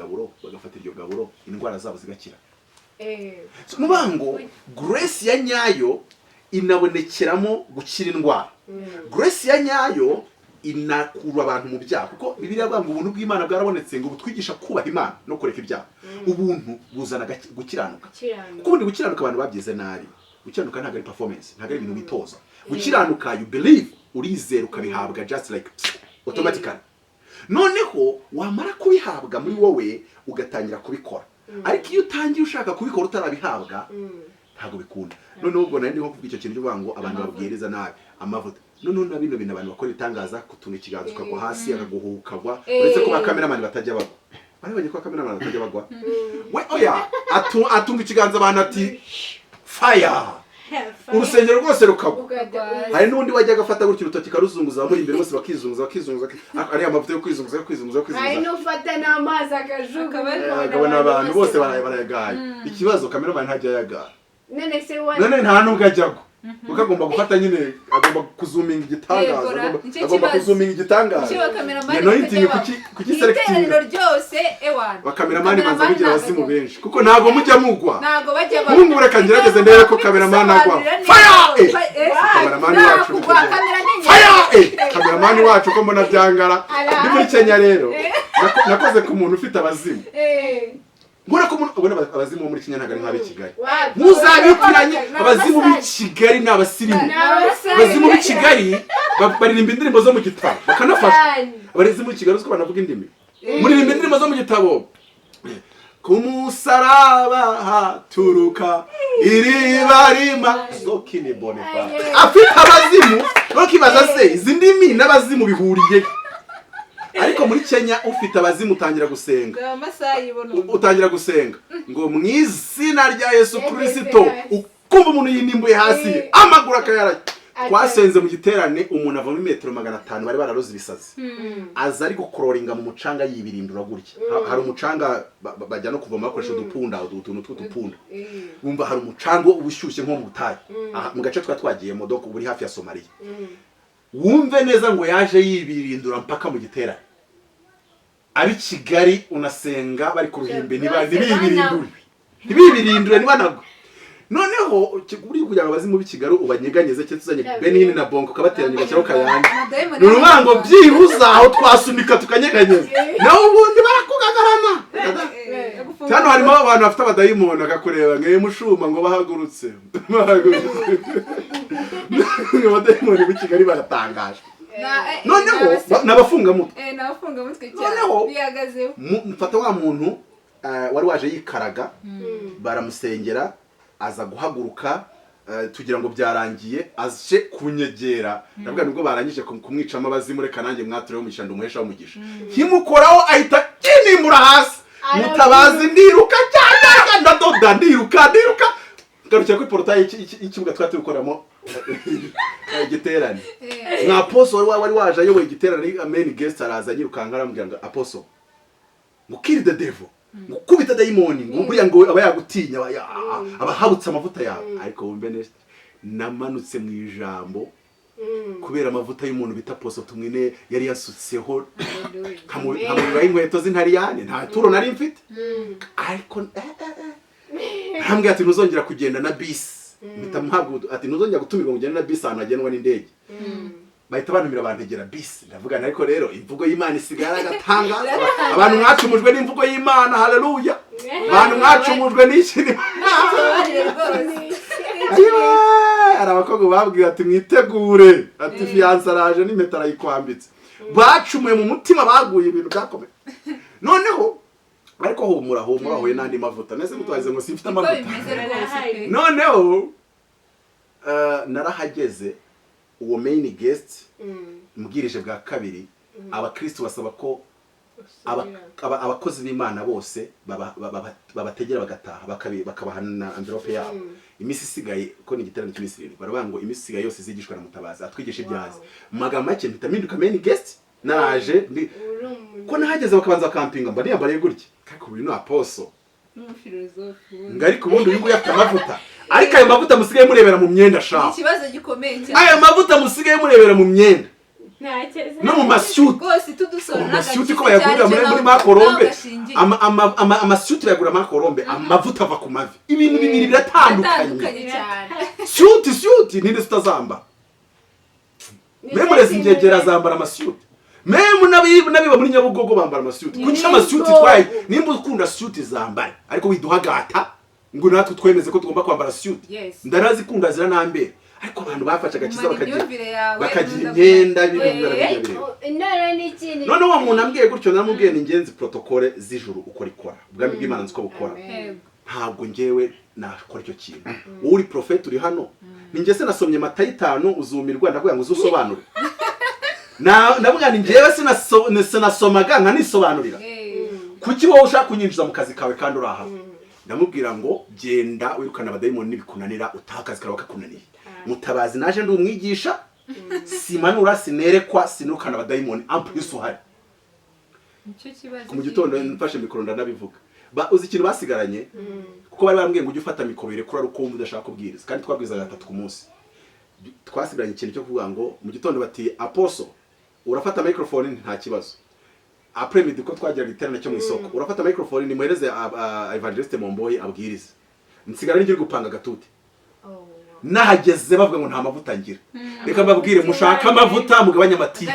gaburo indwara zabo zigakira. Nubango grace ya nyayo inabonekeramo gukira indwara. Grace ya nyayo inakura abantu mu byaha, kuko Bibiliya avuga ngo ubuntu bw'Imana bwarabonetse ngo butwigisha kubaha Imana no kureka ibyaha. Ubuntu buzana gukiranuka. Kuko ubundi gukiranuka abantu babyize nabi. Gukiranuka ntabwo ari performance, ntabwo ari ibintu bitoza. Gukiranuka you believe, urizera ukabihabwa just like automatically. Noneho wamara kubihabwa muri wowe ugatangira kubikora. Ariko iyo utangiye ushaka kubikora utarabihabwa ntabwo bikunda. Noneho ubwo nari nko kuvuga icyo kintu cyo ngo abantu babwiriza nabi amavuta. Noneho nabino bintu abantu bakora itangaza kutunga ikiganza ukagwa hasi akaguhukagwa, uretse ko bakameramani batajya bagwa. Barabonye ko bakameramani batajya bagwa. We oya atunga ikiganza abantu ati fire. Urusengero rwose rukagwa. Hari n'undi wajya agafata gutyo urutoki karuzunguza muri imbere bose bakizunguza ari amavuta yo kwizunguza. Hari n'ufata n'amazi akabona abantu bose barayagaye. Ikibazo kameramani ntajya yagaye. None nta nubwo ajyago. Kuko agomba gufata nyine, agomba kuzuminga igitangaza, agomba kuzuminga igitangaza. Kuki selectinga ryose ewana. Bakameramani banza kugira abazimu benshi kuko ntago mujya mugwa. Ntago bajya bagwa. Ubu reka ngerageze ndebe ko kameramani agwa. Fire! Kameramani wacu. Fire! Kameramani wacu ko mbona byangara. Ndi muri Kenya rero. Nakoze ku muntu ufite abazimu. Mbona ko ubona abazimu muri Kenya ntago ari Kigali. Muzabitiranye abazimu b'i Kigali n'abasirimu. Abazimu b'i Kigali baririmba indirimbo zo mu gitabo bakanafasha. Abazimu b'i Kigali uko banavuga indimi. Muririmba indirimbo zo mu gitabo. Kumusaraba haturuka iriba rima Sokine Boniface. Afite abazimu bakibaza se izi ndimi n'abazimu bihuriye. Ariko muri Kenya ufite abazimu utangira gusenga. Utangira gusenga ngo mu izina rya Yesu Kristo, ukumva umuntu yinimbuye hasi amaguru akayara. Twasenze mu giterane umuntu ava muri metero 500 bari bararoze ibisazi. Aza ari gukororinga mu mucanga yibirindura gutya. Hari umucanga bajya no kuvoma bakoresha udupunda utuntu tw'udupunda. Bumva hari umucanga ubushyushye nko mu butayi. Mu gace twagiye modoka buri hafi ya Somalia. Wumve neza ngo yaje yibirindura mpaka mu giterane. Abi Kigali unasenga bari ku ruhimbe ntibibirindure nibanago. Noneho kuri kugira ngo abazimu b'i Kigali ubanyeganyeze cyo tuzanye Benini na Bonko kabateranye gashyiraho kayandi. Nurubango byihuza aho twasunika tukanyeganyeza. Naho ubundi barakugagarana. Cyane harimo abantu bafite abadayimoni akakureba ngeye mushuma ngo bahagurutse. Abadayimoni b'i Kigali baratangaje. Noneho nabafunga mutwe. Nabafunga mutwe cyane. Bihagazeho. Mfata wa muntu wari waje yikaraga baramusengera aza guhaguruka tugira ngo byarangiye aje kunyegera. Ndavuga nubwo barangije kumwicamo abazimu reka nanjye mwatureho umishando umuhesha w'umugisha. Kimukoraho ahita kinimura hasi. Mutabazi ndiruka cyane ndadoda ndiruka. Garukira kuri portail ikibuga twati gukoramo igiterane. Nka apostle wari waje ayoboye igiterane main guest araza nyirukanka aramubwira ngo apostle ngo kill the devil, ngo kubita daimoni, ngo buriya ngo aba yagutinya abahabutse amavuta yawe. Ariko wumve neza namanutse mu ijambo kubera amavuta y'umuntu bita apostle tumwine yari yasutseho kamurira inkweto z'intariyane nta turo nari mfite. Ariko hambwe ati ntuzongera kugenda na bisi. Mpitamuhabwo ati ntuzongera gutumirwa ngo ugende na bisi ahantu hagenwa n'indege. Bahita bantumira abantegera bisi. Ndavuga ariko rero imvugo y'Imana isigara agatangaza. Abantu mwacumujwe n'imvugo y'Imana. Haleluya. Abantu mwacumujwe n'ikindi. Arabakobwa babwira ati mwitegure ati fiance araje n'impeta arayikwambitse. Bacumuye mu mutima baguye ibintu byakomeye. Noneho ariko humura huye nandi mavuta nese mutwaze ngo sifite amavuta. Noneho narahageze uwo main guest mbwirije bwa kabiri abakristo basaba ko abakozi b'Imana bose babategera bagataha bakabahana envelope yabo imisi isigaye ko ni igiterane cy'imisi 7 baravuga ngo imisi isigaye yose zigishwa na Mutabazi atwigisha ibyazi magambo make mpitaminduka main guest naje ko nahageze bakabanza camping mba niyambariye gutya kako uyu no apostle n'umufilozofi ngari ku bundi uyu yafite amavuta ariko ayo mavuta musigaye murebera mu myenda sha ikibazo gikomeye cyane ayo mavuta musigaye murebera mu myenda no mu masuit rwose tudusora n'agasuit ko bayagurira muri Makorombe amasuit bayagura Makorombe amavuta ava ku mavi ibintu bibiri biratandukanye cyane suit ninde tutazamba memurezi ngegera zambara amasuit memu nabiba muri Nyabugogo bambara amasuit kuki amasuit twaye nimba ukunda suit zambara ariko widuhagata ngo natwe twemeze ko tugomba kwambara suit ndarazi kunda zira nambe ariko abantu bafashe agakiza bakagira imyenda none uwo muntu ambwiye gutyo namubwiye ni ingenzi protocole z'ijuru uko rikora ubwami bw'Imana nziko bukora ntabwo ngewe nakora icyo kintu uri prophet uri hano ninjye se nasomye Matayo 5 uzumirwa ndavuga ngo uzusobanure ndavuga ni ngewe sinasomaga nkanisobanurira kuki wowe ushaka kunyinjiza mu kazi kawe kandi uraha ndamubwira ngo genda wirukana abadayimoni nibikunanira utakazi kawe kakunaniye Mutabazi naje ndi umwigisha simanura sinerekwa sinukana abadayimoni ampulse uhari nicyo kibazo mu gitondo mfashe mikoro ndanabivuga uzi ikintu basigaranye kuko bari bambwiye ngo ujye ufata mikoro irekura rukumva udashaka kubwiriza kandi twabwiza 3 ku munsi twasigaranye ikintu cyo kuvuga ngo mu gitondo bati apostle urafata microphone nta kibazo après midi ko twagira giterane cyo mu isoko urafata microphone ni muhereze evangeliste Momboyi abwiriza nsigara ngiye gupanga gatuti nahageze bavuga ngo nta mavuta ngira reka mbabwire mushaka amavuta mugabanya amatiku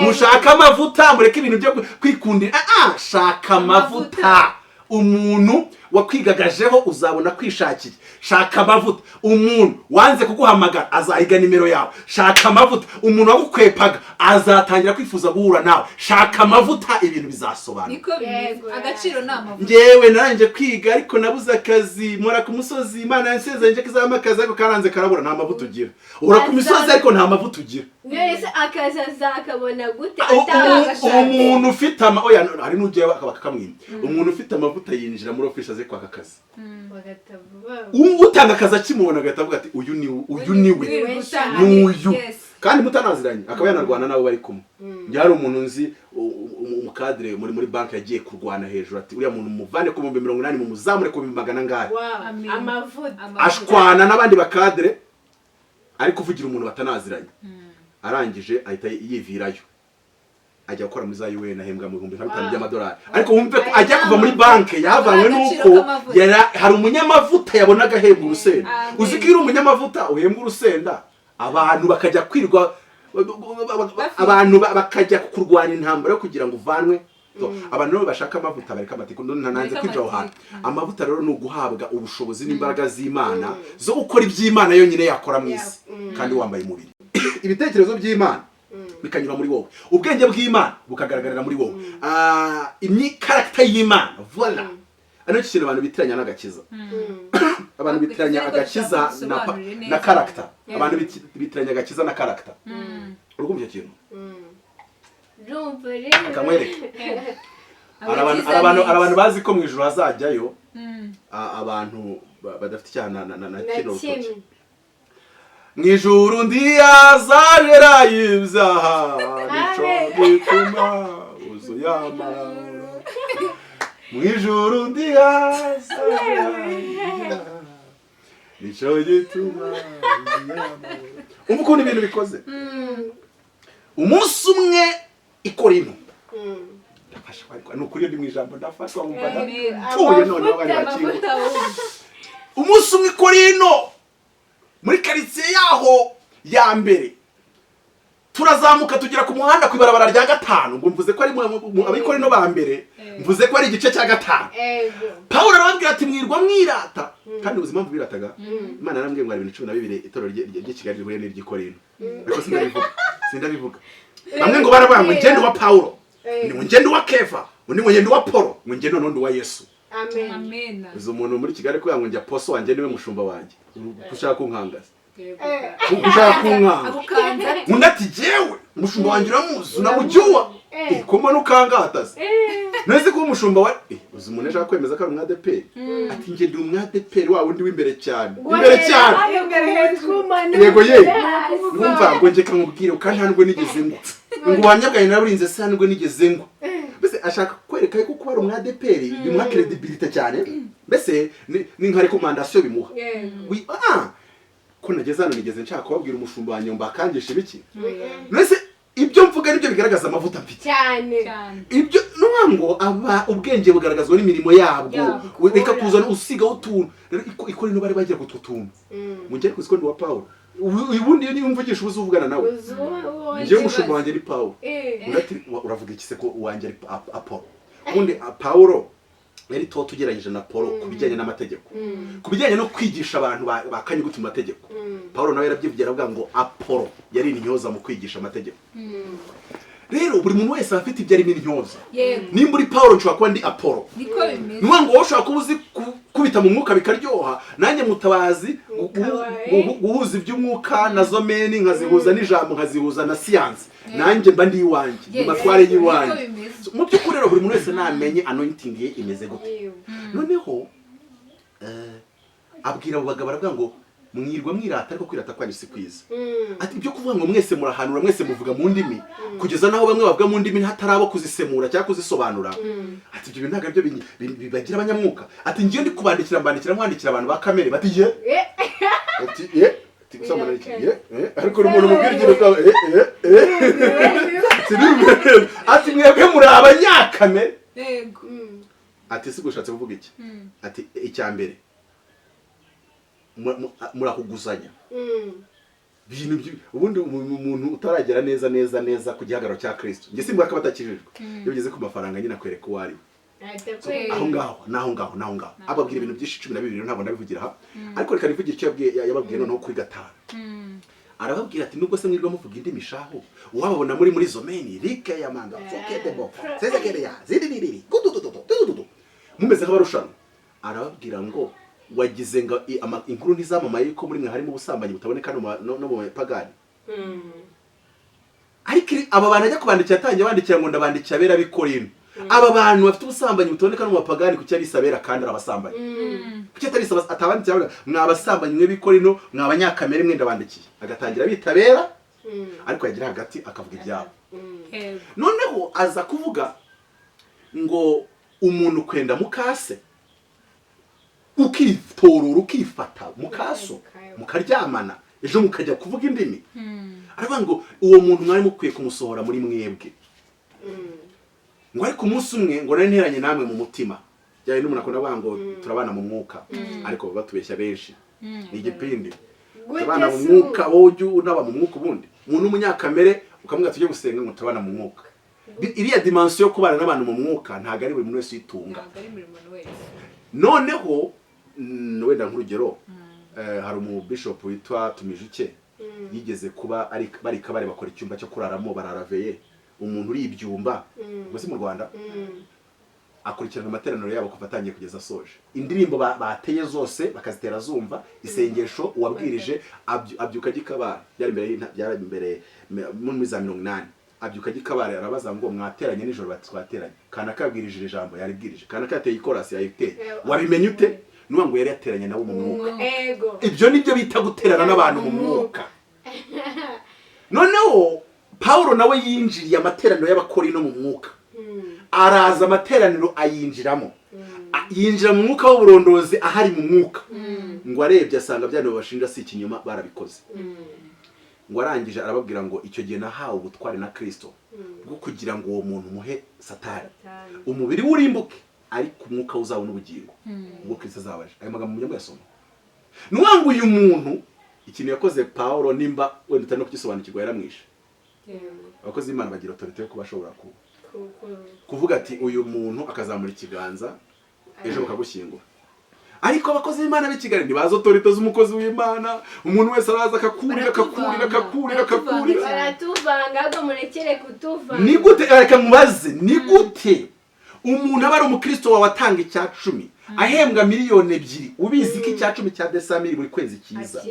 mushaka amavuta mureke ibintu byo kwikundira shaka amavuta umuntu wakwigagajeho uzabona kwishakira shaka amavuta umuntu wanze kuguhamagara azahiga nimero yawe shaka amavuta umuntu wagukwepaga azatangira kwifuza guhura nawe shaka amavuta ibintu bizasobanura niko agaciro n'amavuta ngewe naranje kwiga ariko nabuze akazi mora ku musozi Imana yansezeranye ko izama akazi ariko karanze karabura nta mavuta ugira ura ku misozi ariko nta mavuta ugira nese akazi azakabona gute umuntu ufite oya hari n'ugiye bakakamwima umuntu ufite amavuta yinjira muri office aze kwaka akazi utanga akazi akimubona agatavuga ati uyu niwe n'uyu kandi mutanaziranye akaba yanarwana nabo bari kumwe njye umuntu nzi umukadire muri banki yagiye kurwana hejuru ati uriya muntu muvane ku 180 mu muzamure ku 200 ngari ashwana n'abandi bakadire ariko uvugira umuntu batanaziranye arangije ahita yivirayo ajya gukora muri za UN ahembwa mu 1500 by'amadolari ariko wumve ko ajya kuva muri banki yavanywe nuko hari umunyamavuta yabonaga ahembwa urusenda uzikira umunyamavuta uhembwa urusenda abantu bakajya kwirwa abantu bakajya kurwana intambara yo kugira ngo uvanwe abantu nabo bashaka amavuta bareka amatiko nananze kwinjira aho hantu amavuta rero no guhabwa ubushobozi n'imbaraga z'Imana zo gukora iby'Imana yonyine yakora mu isi kandi wambaye umubiri ibitekerezo by'Imana bikanyura muri wowe ubwenge bw'Imana bukagaragarira muri wowe character y'Imana voilà ano kintu abantu bitiranya n'agakiza abantu bitiranya agakiza na character abantu bitiranya agakiza na character urumva icyo kintu abantu bazi ko mu ijuru hazajyayo abantu badafite cyana na kino rutoki mu ijuru ndiyazajera y'ibyaha nico bituma uzuyama mu ijuru ndiyazajera nico gituma uzuyama ukuntu ibintu bikoze umunsi umwe ikorino ndafasha ariko nukuri ndi mu ijambo ndafashwa umva ndapfuye none abari bakiwe umunsi umwe ikorino muri quartier yaho ya mbere turazamuka tugera ku muhanda ku ibarabara rya 5 ngo mvuze ko ari abikorino ba mbere mvuze ko ari igice cya 5 Paulo arababwira ati mwirwa mwirata kandi ubuzima mbwirataga Imana yarambwiye ngo ari 2012 itorero ry'Kigali rihuye n'iry'ikorino ariko sindabivuga bamwe ngo baravuga ngo ngende wa Paulo ngo ngende wa Kefa ngo ngende wa Paulo ngo ngende nondo wa Yesu amen uzo umuntu muri Kigali ko yango njya poso wanje niwe mushumba wanje ushaka kunkangaza ushaka kunkanga undi ati jewe umushumba wanjye uramuzi unamujyuwa ko mbona ukangataze nese ko umushumba wa uzi umuntu ashaka kwemeza ko ari umwadeperi ati nge ndi umwadeperi wa wundi w'imbere cyane yego ye numva ngo nje kamubwire kandi ntabwo nigeze ngo wanyabwaye naburinze se ntabwo nigeze ngo mbese ashaka kwereka ko kuba ari umwadeperi bimuha credibility cyane mbese ni nka recommandation bimuha ko nageze hano nigeze nshaka kubabwira umushumba wa nyumba akangisha ibiki mbese ibyo mvuga nibyo bigaragaza amavuta mfite cyane ibyo ngo aba ubwenge bugaragazwa n'imirimo yabwo reka kuzana usigaho utuntu ikora ino bari bagira kutwo tuntu mugere kuziko ndi wa Paulo ubundi iyo mvugisha ubuze uvugana nawe ngiye umushumba wanjye ni Paulo uravuga iki se ko wanjye ari Apollo ubundi Paulo yari to tugeranyije na Paulo kubijyanye n'amategeko kubijyanye no kwigisha abantu bakanye gutuma amategeko Paulo nawe yarabyivugira avuga ngo Apollo yari intyoza mu kwigisha amategeko rero buri muntu wese afite ibyo ari n'intyoza nimba uri Paulo nshobora kuba ndi Apollo niyo ngo ushobora kuba uzi kubita mu mwuka bikaryoha nanjye mutabazi guhuza iby'umwuka nazo meni nkazihuza n'ijambo nkazihuza na siyansi nanjye mba ndi iwanjye mu matware y'iwanjye mu by'ukuri rero buri muntu wese namenye anointing ye imeze gute noneho abwira abo bagabo baravuga ngo mwirwa mwirata ariko kwirata kwanyu si kwiza ati ibyo kuvuga ngo mwese murahanura mwese muvuga mu ndimi kugeza naho bamwe bavuga mu ndimi hatarabo kuzisemura cyangwa kuzisobanura ati ibyo ntago byo bibagira abanyamwuka ati ngiye ndi kubandikira mwandikira abantu ba kamere bati ye ati ye tigusomana iki ye ariko umuntu mubwirigire ko ati mwebwe muri abanyakamere yego ati sigushatse kuvuga iki ati icyambere murakuguzanya bintu ubundi umuntu utaragera neza ku gihagararo cya Kristo nge simbuka ko batakijijwe iyo bigeze ku mafaranga nyine akwereka uwo ari aho ngaho ababwira ibintu byinshi 12 ntabwo ndabivugira aha ariko reka nivugira icyo yababwiye noneho kuri gatanu arababwira ati nubwo se mwirwa muvuga indi mishaho wababona muri zomeni rike ya manga foketebo sezekereya zidididi kudududu mumeze nk'abarushana arababwira ngo wagize ngo inkuru ntizamamaye ko muri mwe harimo ubusambanyi butaboneka no mu pagani ariko aba bantu ajya kubandikira atangiye bandikira ngo ndabandikira abera bikorino aba bantu bafite ubusambanyi butaboneka no mu pagani kuki abisabera kandi arabasambanyi kuki atabisaba atabandikira mwabasambanyi mwe bikorino mwabanyakamere mwe ndabandikiye agatangira bitabera ariko yagira hagati akavuga ibyabo noneho aza kuvuga ngo umuntu kwenda mukase ukitorura ukifata mukaso mukaryamana ejo mukajya kuvuga indimi aravuga ngo uwo muntu mwari mukwiye kumusohora muri mwebwe ngo ariko umunsi umwe ngo nari nteranye namwe mu mutima byaye n'umuntu akunda avuga ngo turabana mu mwuka ariko batubeshya benshi ni igipindi turabana mu mwuka wowe unaba mu mwuka ubundi umuntu umunyakamere ukamubwira tujye gusenga ngo turabana mu mwuka iriya dimension yo kubana n'abantu mu mwuka ntago ari buri muntu wese yitunga noneho wenda nk'urugero hari umubishop witwa Tumijuke yigeze kuba barika bari bakora icyumba cyo kuraramo bararaveye umuntu uri ibyumba bose mu Rwanda akurikirana amateraniro yabo kuva atangiye kugeza soje indirimbo bateye zose bakazitera zumva isengesho uwabwirije abyuka gikabara byari imbere muri za 80 abyuka gikabara arabaza ngo mwateranye nijoro batwateranye kana kabwirije ijambo yaribwirije kana kateye ikorasi yayiteye wabimenye ute nuwa ngo yari yateranye nabo mu mwuka ibyo nibyo bita guterana n'abantu mu mwuka noneho Paulo nawe yinjiriye amateraniro y'abakorino mu mwuka araza amateraniro ayinjiramo yinjira mu mwuka w'uburondozi ahari mu mwuka ngo arebye asanga byane babashinja si ikinyuma barabikoze ngo arangije arababwira ngo icyo gihe nahawe ubutware na Kristo bwo kugira ngo uwo muntu muhe satani umubiri wurimbuke ariko umwuka uzabona ubugingo ubwo Kristo azabaje ayo magambo mujya muyasoma nuwangu uyu muntu ikintu yakoze Paulo nimba wenda utari no kugisobanukirwa yaramwishe abakozi b'Imana bagira autorité yo kubashobora kuvuga ati uyu muntu akazamura ikiganza ejo bakagushyingura ariko abakozi b'Imana b'Ikigali ntibazo autorité z'umukozi w'Imana umuntu wese araza akakurira baratuvanga ngo murekere kutuvanga ni gute reka mubaze ni gute umuntu aba ari umukristo wawe atanga icya 10 ahembwa miliyoni 2 ubizi ko icya 10 cya desamiri buri kwezi kiza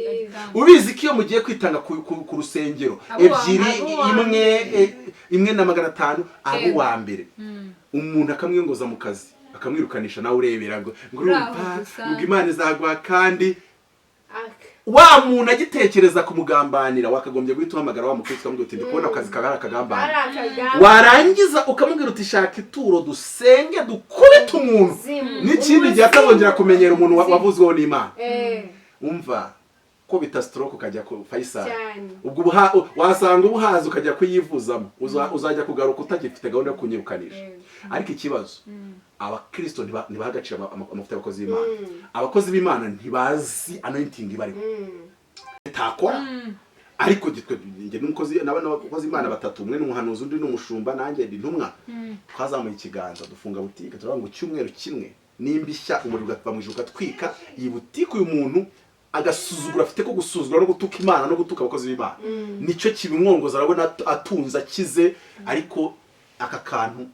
ubizi ko iyo mugiye kwitanga ku rusengero 2 imwe na 500 abo wa mbere umuntu akamwiyongoza mu kazi akamwirukanisha nawe urebera ngo Imana izagwa kandi wa muntu agitekereza kumugambanira wakagombye guhita uhamagara wa mukristo ukamubwira uti ndikubona akazi kagara akagambana warangiza ukamubwira uti shaka ituro dusenge dukubita umuntu n'ikindi gihe atazongera kumenyera umuntu wavuzweho n'Imana umva ko bita stroke ukajya ku Faisal ubwo wasanga ubuhaza ukajya kuyivuzamo uzajya kugaruka utagifite gahunda yo kunyirukanisha ariko ikibazo abakristo ntibahagacira amavuta y'abakozi b'Imana abakozi b'Imana ntibazi anointing bari takora ariko nge n'umukozi n'abakozi b'Imana batatu umwe n'umuhanuzi undi n'umushumba nanjye ndi ntumwa twazamuye ikiganza dufunga butike turavuga ngo cyumweru kimwe nimbishya umuriro gatva mu ijuru gatwika iyi butike uyu muntu agasuzugura afite ko gusuzugura no gutuka Imana no gutuka abakozi b'Imana nicyo kibimwongoza arabona atunza akize ariko aka kantu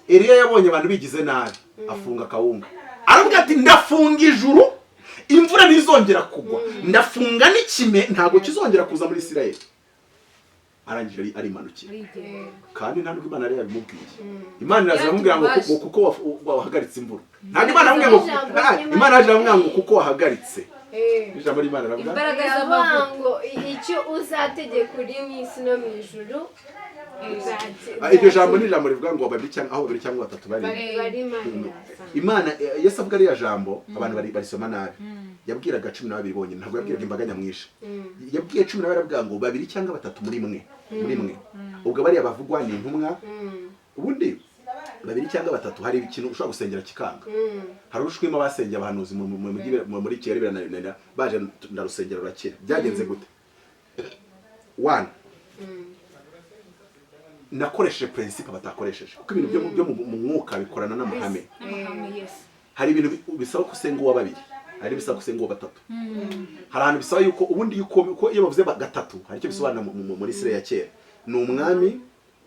Eliya yabonye abantu bigize nabi afunga kawunga aravuga ati ndafunga ijuru imvura ntizongera kugwa ndafunga n'ikime ntago kizongera kuza muri Isirayeli arangije ari manukira kandi nta nubwo Imana yari yabimubwiye Imana irazamubwira ngo kuko wahagaritse imvura ntabwo Imana yamubwiye ngo Imana yaje aramubwira ngo kuko wahagaritse ijambo ry'Imana ravuga imbaraga z'abango icyo uzategeka uri mu isi no mu ijuru iryo jambo ni ijambo rivuga ngo babiri cyangwa batatu bari Imana Yesu avuga ariya jambo abantu barisoma nabi yabwiraga 12 bonyine ntabwo yabwiraga imbaga nyamwinshi yabwiye 12 aravuga ngo babiri cyangwa batatu muri mwe ubwo bari abavugwa ni intumwa ubundi babiri cyangwa batatu hari ikintu ushobora gusengera kikanga hari urushwimo basengeye abahanuzi muri kera birananira baje ndarusengera rurakira byagenze gute 1 nakoresheje principe batakoresheje kuko ibintu byo mu mwuka bikorana n'amahame hari ibintu bisaba kusenga uwa babiri hari bisaba kusenga uwa batatu hari ahantu bisaba yuko ubundi yuko iyo bavuze gatatu hari icyo bisobanura muri Isirayeli ya kera ni umwami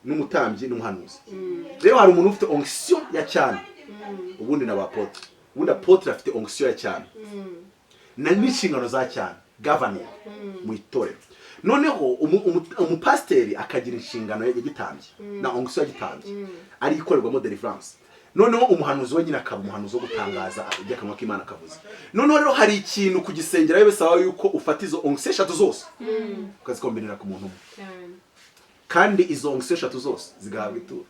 n'umutambyi n'umuhanuzi rero hari umuntu ufite onction ya cyane ubundi n'abapotre ubundi apotre afite onction ya cyane na n'inshingano za cyane governing mu itorero noneho umupasteri akagira inshingano ya gitambye na onction ya gitambye ari ikorerwamo deliverance noneho umuhanuzi we nyine akaba umuhanuzi wo gutangaza ibyakanwa k'Imana akavuze noneho rero hari ikintu kugisengera yewe bisaba yuko ufata izo onction eshatu zose ukazikombinira ku muntu kandi izo onction eshatu zose zigahabwa ituro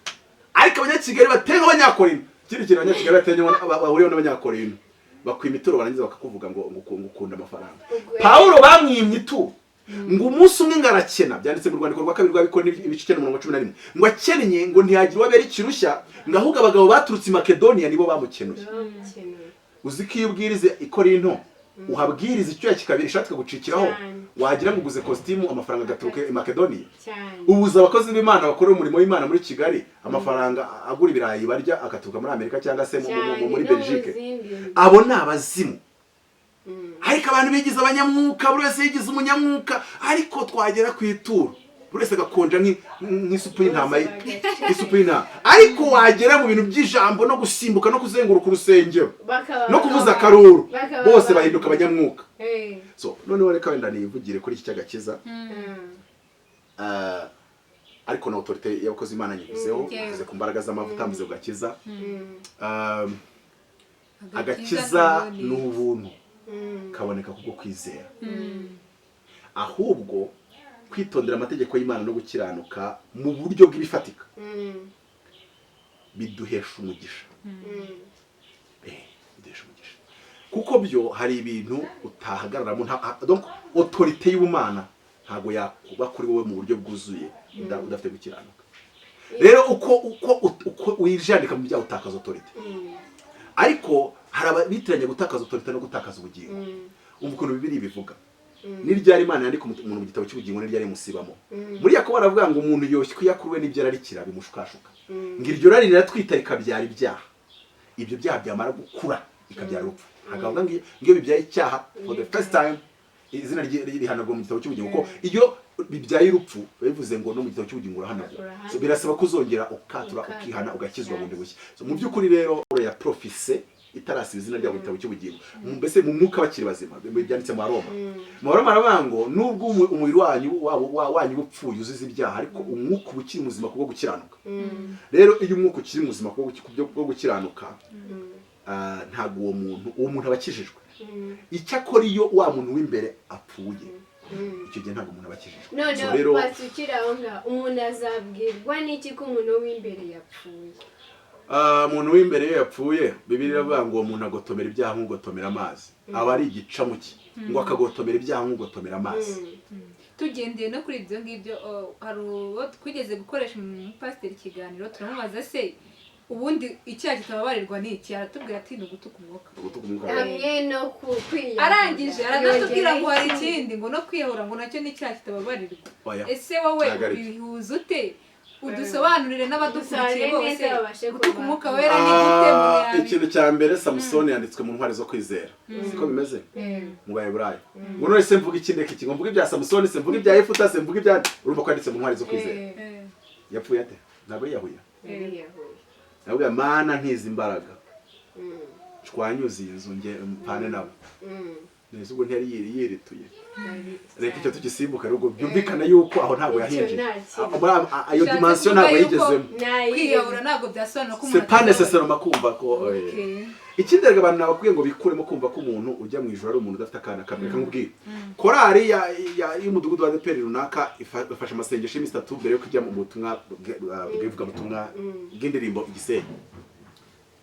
ariko abanyakigali batenga abanyakorino kiri kintu abanyakigali batenga bahuriyeho n'abanyakorino bakwima ituro barangiza bakakuvuga ngo ukunda amafaranga Paulo bamwimye ituro ngo umunsi umwe ngarakena byanditse mu rwandiko rwa 2 rwa bikora ibice 11 ngo akennye ngo ntiyagira wabera ikirushya ngo ahubwo abagabo baturutse i Makedonia nibo bamukenuye uzi ko iyo ubwirize Ikorinto uhabwiriza icyo yakikabira ishaka gucikiraho wagira ngo uguze costume amafaranga gaturuke i Makedonia ubuza abakozi b'Imana bakora umurimo w'Imana muri Kigali amafaranga agura ibirayi barya akaturuka muri Amerika cyangwa se muri Belgique abo ni abazimu ariko abantu bigize abanyamwuka buri wese yigize umunyamwuka ariko twagera ku ituro buri wese gakonja nk'isupu y'intama isupu y'intama ariko wagera mu bintu by'ijambo no gusimbuka no kuzenguruka urusengero no kuvuza akaruru bose bahinduka abanyamwuka so noneho reka wenda nivugire kuri iki cyagakiza ariko na autorité y'abakozi Imana nyivuzeho bivuze ku mbaraga z'amavuta mvuze ugakiza agakiza ni ubuntu kaboneka kubwo kwizera ahubwo kwitondera amategeko y'Imana no gukiranuka mu buryo bw'ibifatika biduhesha umugisha biduhesha umugisha kuko byo hari ibintu utahagararamo donc autorité y'Imana ntago yakuba kuri wowe mu buryo bwuzuye udafite gukiranuka rero uko wijandika mu byaha utakaza autorité ariko hari abitiranye gutakaza autorité no gutakaza ubugingo umva ukuntu Bibiliya bivuga n'iryari Imana yandika umuntu mu gitabo cy'ubugingo n'iryari musibamo muri Yakobo aravuga ngo umuntu yoshywe yakuruwe n'ibyo ararikira bimushukashuka ngo iryo rari riratwita rikabyara ibyaha ibyo byaha byamara gukura bikabyara urupfu akavuga ngo iyo bibyaye icyaha for the first time izina rihanagwa mu gitabo cy'ubugingo ko iyo bibyaye urupfu bivuze ngo no mu gitabo cy'ubugingo urahanagura. So birasaba kuzongera ukatura ukihana ugakizwa bundi bushya. So mu by'ukuri rero ya profise itarasiba izina rya gitabo cy'ubugingo mbese mu mwuka bakiri bazima byanditse mu Roma. Mu Roma arabango nubwo umubiri wanyu bupfuye uzize ibyaha ariko umwuka ukiri muzima kubwo gukiranuka. Rero iyo umwuka ukiri muzima kubwo gukiranuka ntago uwo muntu abakijijwe. Icyakora iyo wa muntu w'imbere apfuye icyo gihe ntago umuntu abakijijwe. None rero basukira aho ngaho umuntu azabwirwa n'iki ko umuntu w'imbere yapfuye? Umuntu w'imbere iyo yapfuye Bibiliya iravuga ngo umuntu agotomera ibyaha nk'ugotomera amazi. Aba ari igicamuki ngo akagotomera ibyaha nk'ugotomera amazi. Tugendeye no kuri ibyo ngibyo hari uwo twigeze gukoresha mu pasiteri ikiganiro turamubaza se ubundi icyaha kitababarirwa ni iki? Aratubwira ati ni ugutuka umwuka. Hamwe no kwiyahura. Arangije aranatubwira ngo hari ikindi ngo no kwiyahura ngo nacyo ni icyaha kitababarirwa. Ese wowe bihuza ute? Udusobanurire n'abadukurikiye bose gutuka umwuka wera ni gute? Ikintu cya mbere Samusoni yanditswe mu ntwari zo kwizera. Siko bimeze mu Baheburayo. Ngo none se mvuga iki ndeke iki? Ngo mvuga ibya Samusoni se mvuga ibya Yefuta se mvuga ibya urumva ko yanditse mu ntwari zo kwizera. Yapfuye ate? Ntabwo yahuye. Nabwo Mana ntizi imbaraga. Twanyuze inzu nge mpane nabo. Nese ubwo ntiyari yirituye. Reka icyo tugisimbuka rugo byumvikana yuko aho ntabwo yahinje. Ayo dimension ntabwo yigezemo. Kwiyahura ntabwo byasobanura ko umuntu. C'est pas nécessaire makumva ko. Ikindi abantu nabakwiye ngo bikuremo kumva ko umuntu ujya mu ijuru ari umuntu udafite akana kamwe kamubwira. Korari y'umudugudu wa Deperi runaka ifasha amasengesho y'imisi 3 mbere yo kujya mu butumwa bwivuga butumwa bw'indirimbo Igisenyi.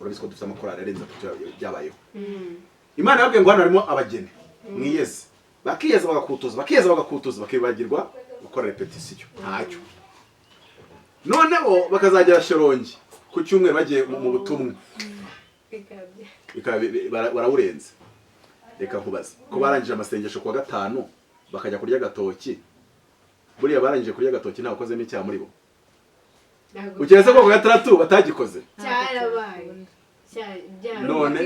Urabisiko dufite amakorari arenza kucyo byabayeho. Imana yabwiye ngo hano harimo abageni mwiyeze. Bakiyeza bagakutuza bakibagirwa gukora repetition ntacyo. Noneho bakazagera Shorongi ku cyumweru bagiye mu butumwa. Barawurenze. Reka nkubaza ko barangije amasengesho kwa gatanu bakajya kurya gatoki. Buriya barangije kurya gatoki nta ukozemo icyaha muri bo. Ukireze ko ku gatandatu batagikoze. Cyarabaye.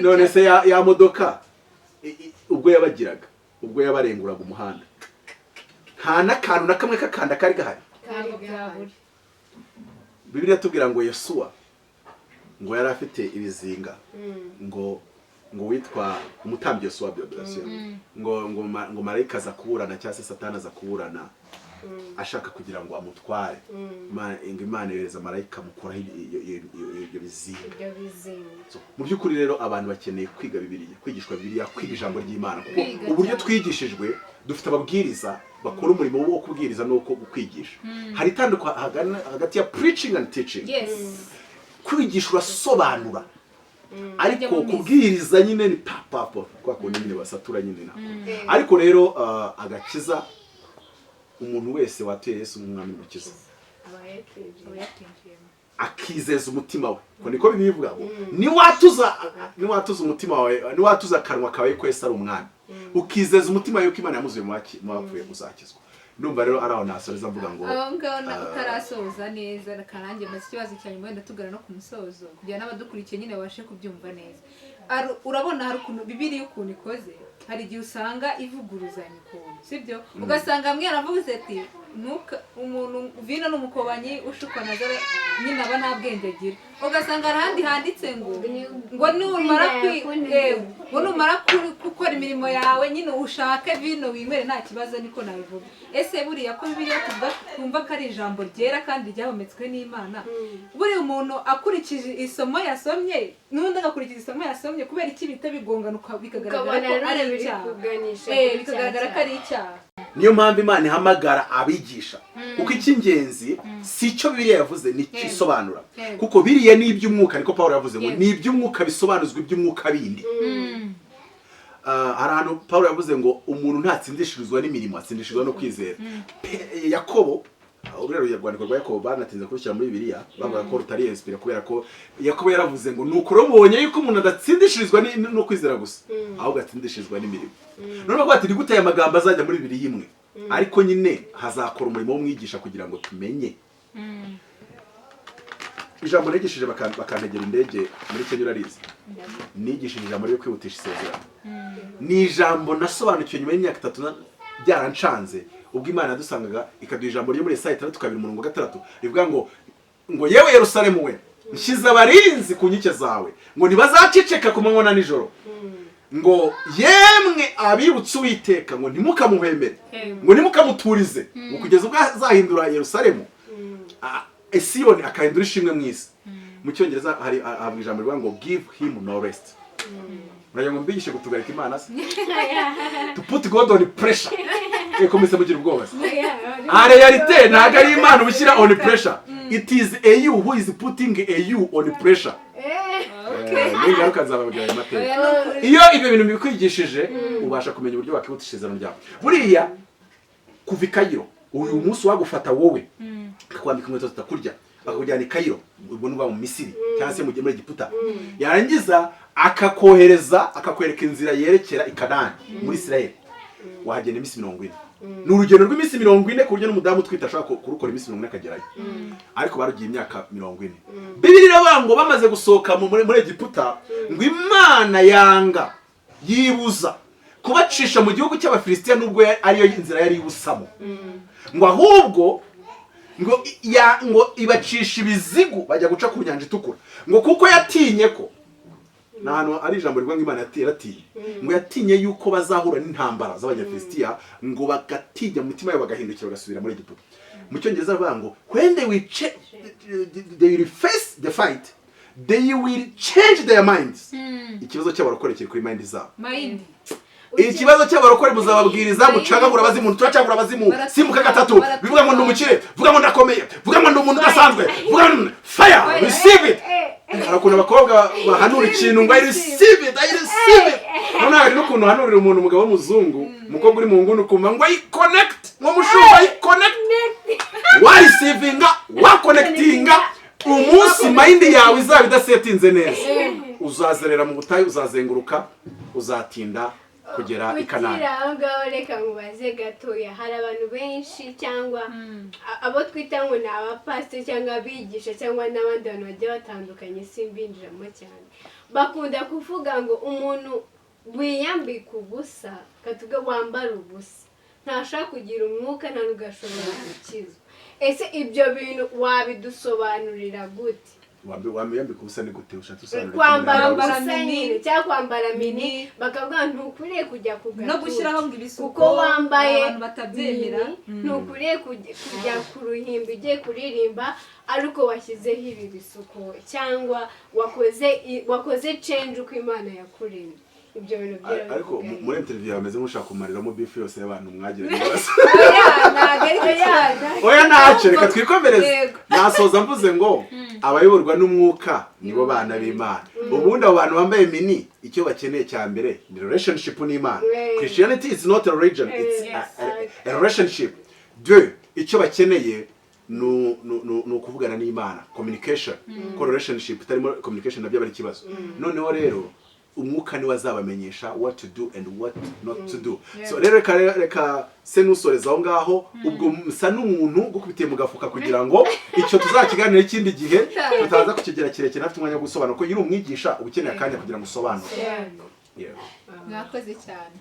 None se ya modoka ubwo yabagiraga ubwo yabarenguraga umuhanda nta nakantu na kamwe kakanda kari gahari. Bibiliya tubwira ngo Yesuwa ngo yari afite ibizinga ngo witwa umutambyi Yesuwa ngo marayika aza kuburana cyangwa se Satani aza kuburana ashaka kugira ngo amutware. Imana yohereza marayika mukora ibyo bizinga. Mu by'ukuri rero abantu bakeneye kwiga Bibiliya, kwigishwa Bibiliya, kwiga ijambo ry'Imana kuko uburyo twigishijwe dufite ababwiriza bakora umurimo wo kubwiriza no kwigisha. Hari itandukanye hagati ya preaching and teaching. Kwigisha urasobanura ariko kubwiriza nyine ni papapo kwa kundi nyine basatura nyine na. Ariko rero agakiza umuntu wese watuye Yesu umwami mukiza akizeza umutima we ko niko bibivuga ngo ni watuza umutima wawe ni watuza kanwa kawe ko Yesu ari umwami ukizeza umutima yuko Imana yamuzuye mu bapfuye uzakizwa. Ndumva rero araho nasoreza mvuga ngo ngaho utarasoza neza karangiye maze ikibazo cyane mwenda tugana no ku musozo kugira n'abadukurikiye nyine babashe kubyumva neza. Urabona hari ukuntu Bibiliya ukuntu ikoze hari igihe usanga ivuguruzanya ukuntu sibyo ugasanga mwe yaravuze ati umuntu vino n'umukobanyi ushuka nazara nyine aba nta bwenge agira. Ugasanga arahandi handitse ngo numara gukora imirimo yawe nyine ushake vino winywere nta kibazo niko nabivuga. Ese buriya ko Bibiliya twumva ko ari ijambo ryera kandi ryahometswe n'Imana buri umuntu akurikije isomo yasomye n'undi agakurikiza isomo yasomye kubera iki bita bigonganuka bikagaragara ko ari icyaha. Bikagaragara ko ari icyaha. Niyo mpamvu Imana ihamagara abigisha kuko icy'ingenzi si icyo Bibiliya yavuze ni ikisobanura kuko biriye ni iby'umwuka niko Pawulo yavuze ngo ni iby'umwuka bisobanuzwa iby'umwuka bindi. Hari ahantu Pawulo yavuze ngo umuntu ntatsindishirizwa n'imirimo atsindishizwa no kwizera. Yakobo urero yarwandiko rwa Yakobo banatinze kurushyira muri Bibiliya bavuga ko rutari inspire kubera ko Yakobo yaravuze ngo nuko robonye yuko umuntu adatsindishirizwa no kwizera gusa ahubwo atsindishirizwa n'imirimo. None bavuga ati gute aya magambo azajya muri Bibiliya imwe ariko nyine hazakora umurimo w'umwigisha kugira ngo tumenye. Ijambo nigishije bakantegera indege muri Kenya urarize nigishije ijambo ryo kwihutisha isezerano. Ni ijambo nasobanukiwe nyuma y'imyaka 3 byarancanze ubwo Imana yadusangaga ikaduha ijambo ryo muri Yesaya 3:6 rivuga ngo yewe Yerusalemu we nshize abarinzi ku nkike zawe ngo ntibazaceceka ku manywa na nijoro ngo yemwe abibutse Uwiteka ngo ntimukamuhemere ngo ntimukamuturize ngo kugeza ubwo azahindura Yerusalemu Siyoni akahindura ishimwe mu isi. Mu cyongereza hari ijambo rivuga ngo give him no rest. Murayo ngo mbigishe gutugarika Imana se to put God on pressure. Komeza mugira ubwoba se realite ntago ari Imana ubishyira on pressure, it is a you who is putting a you on pressure. Ningaruka nzababwira ayo mateka. Iyo ibyo bintu bikwigishije ubasha kumenya uburyo wakihutisha isezerano ryawe. Buriya kuva i Kairo uyu munsi wagufata wowe akakwambika inkweto zitakurya akakujyana i Kairo ubwo nuba mu Misiri cyangwa se mu muri Egiputa yarangiza akakohereza akakwereka inzira yerekera i Kanani muri Israel wahagenda iminsi 40. Ni urugendo rw'iminsi 40 ku buryo n'umudamu utwita ashaka kurukora iminsi 40 akagerayo, ariko barugiye imyaka 40. Bibiri rabango bamaze gusohoka muri Egiputa ngo Imana yanga yibuza kubacisha mu gihugu cy'Abafilisitiya nubwo ariyo inzira yari ibusamo, ngo ahubwo ngo ibacisha ibizigu bajya guca ku nyanja itukura, ngo kuko yatinye ko nahano ari ijambo rivuga ngo Imana yaratinye ngo yatinye yuko bazahura n'intambara z'Abanyafilisitiya ngo bagatinya mu mitima yabo bagahindukira bagasubira muri Egiputa. Mu cyongereza bavuga ngo when they will face the fight they will change their minds. Ikibazo cy'abarokore kiri kuri mind zabo. Ikibazo cy'abarokore muzababwiriza mucagagura abazimu turacagura abazimu simuka gatatu bivuga ngo ndumukire vuga ngo ndakomeye vuga ngo ndumuntu udasanzwe vuga ngo fire receive it. Arakunda abakobwa bahanura ikintu ngo receive it none hari n'ukuntu hanurira umuntu umugabo w'umuzungu umukobwa uri mu ngunu kumva ngo connect ngo mushumba connect wa receivinga wa connectinga umunsi mind yawe izaba idasetinze neza uzazerera mu butayu uzazenguruka uzatinda kugera i Kanani. Ngaho reka mubaze gatoya hari abantu benshi cyangwa abo twita ngo ni abapasiteri cyangwa abigisha cyangwa n'abandi bantu bagiye batandukanye simbinjiramo cyane bakunda kuvuga ngo umuntu wiyambika ubusa katuga wambara ubusa ntashaka kugira umwuka nta n'ugashobora gukizwa. Ese ibyo bintu wabidusobanurira gute? Wambika ubusa ni gute ushatse usobanura kwambara ubusa nyine cyangwa kwambara mini bakavuga ntukuriye kujya kugana no gushyiraho ngo ibisuko kuko wambaye abantu batabyemera ntukuriye kujya ku ruhimbi ugiye kuririmba ariko washyizeho ibi bisuko cyangwa wakoze change uko Imana yakuremye. Ibyo bintu byera ariko muri interview yameze nk'ushaka kumariramo beef yose y'abantu mwagiranye bose. Oya nace reka twikomereze nasoza mvuze ngo abayoborwa n'umwuka nibo bana b'Imana. Ubundi abo bantu bambaye mini icyo bakeneye cya mbere ni relationship n'Imana. Christianity is not a religion, it's a relationship. Icyo bakeneye no kuvugana n'Imana, communication. Relationship itarimo communication nabyo bari kibazo. Noneho rero umwuka ni wazabamenyesha what to do and what not to do. So rero reka se nusoreza aho ngaho ubwo musa n'umuntu gukubitiye mu gafuka kugira ngo icyo tuzakiganira ikindi gihe tutaza kukigera kirekire nafite umwanya wo gusobanura ko yiri umwigisha ubukeneye akanya kugira ngo usobanure. Mwakoze cyane.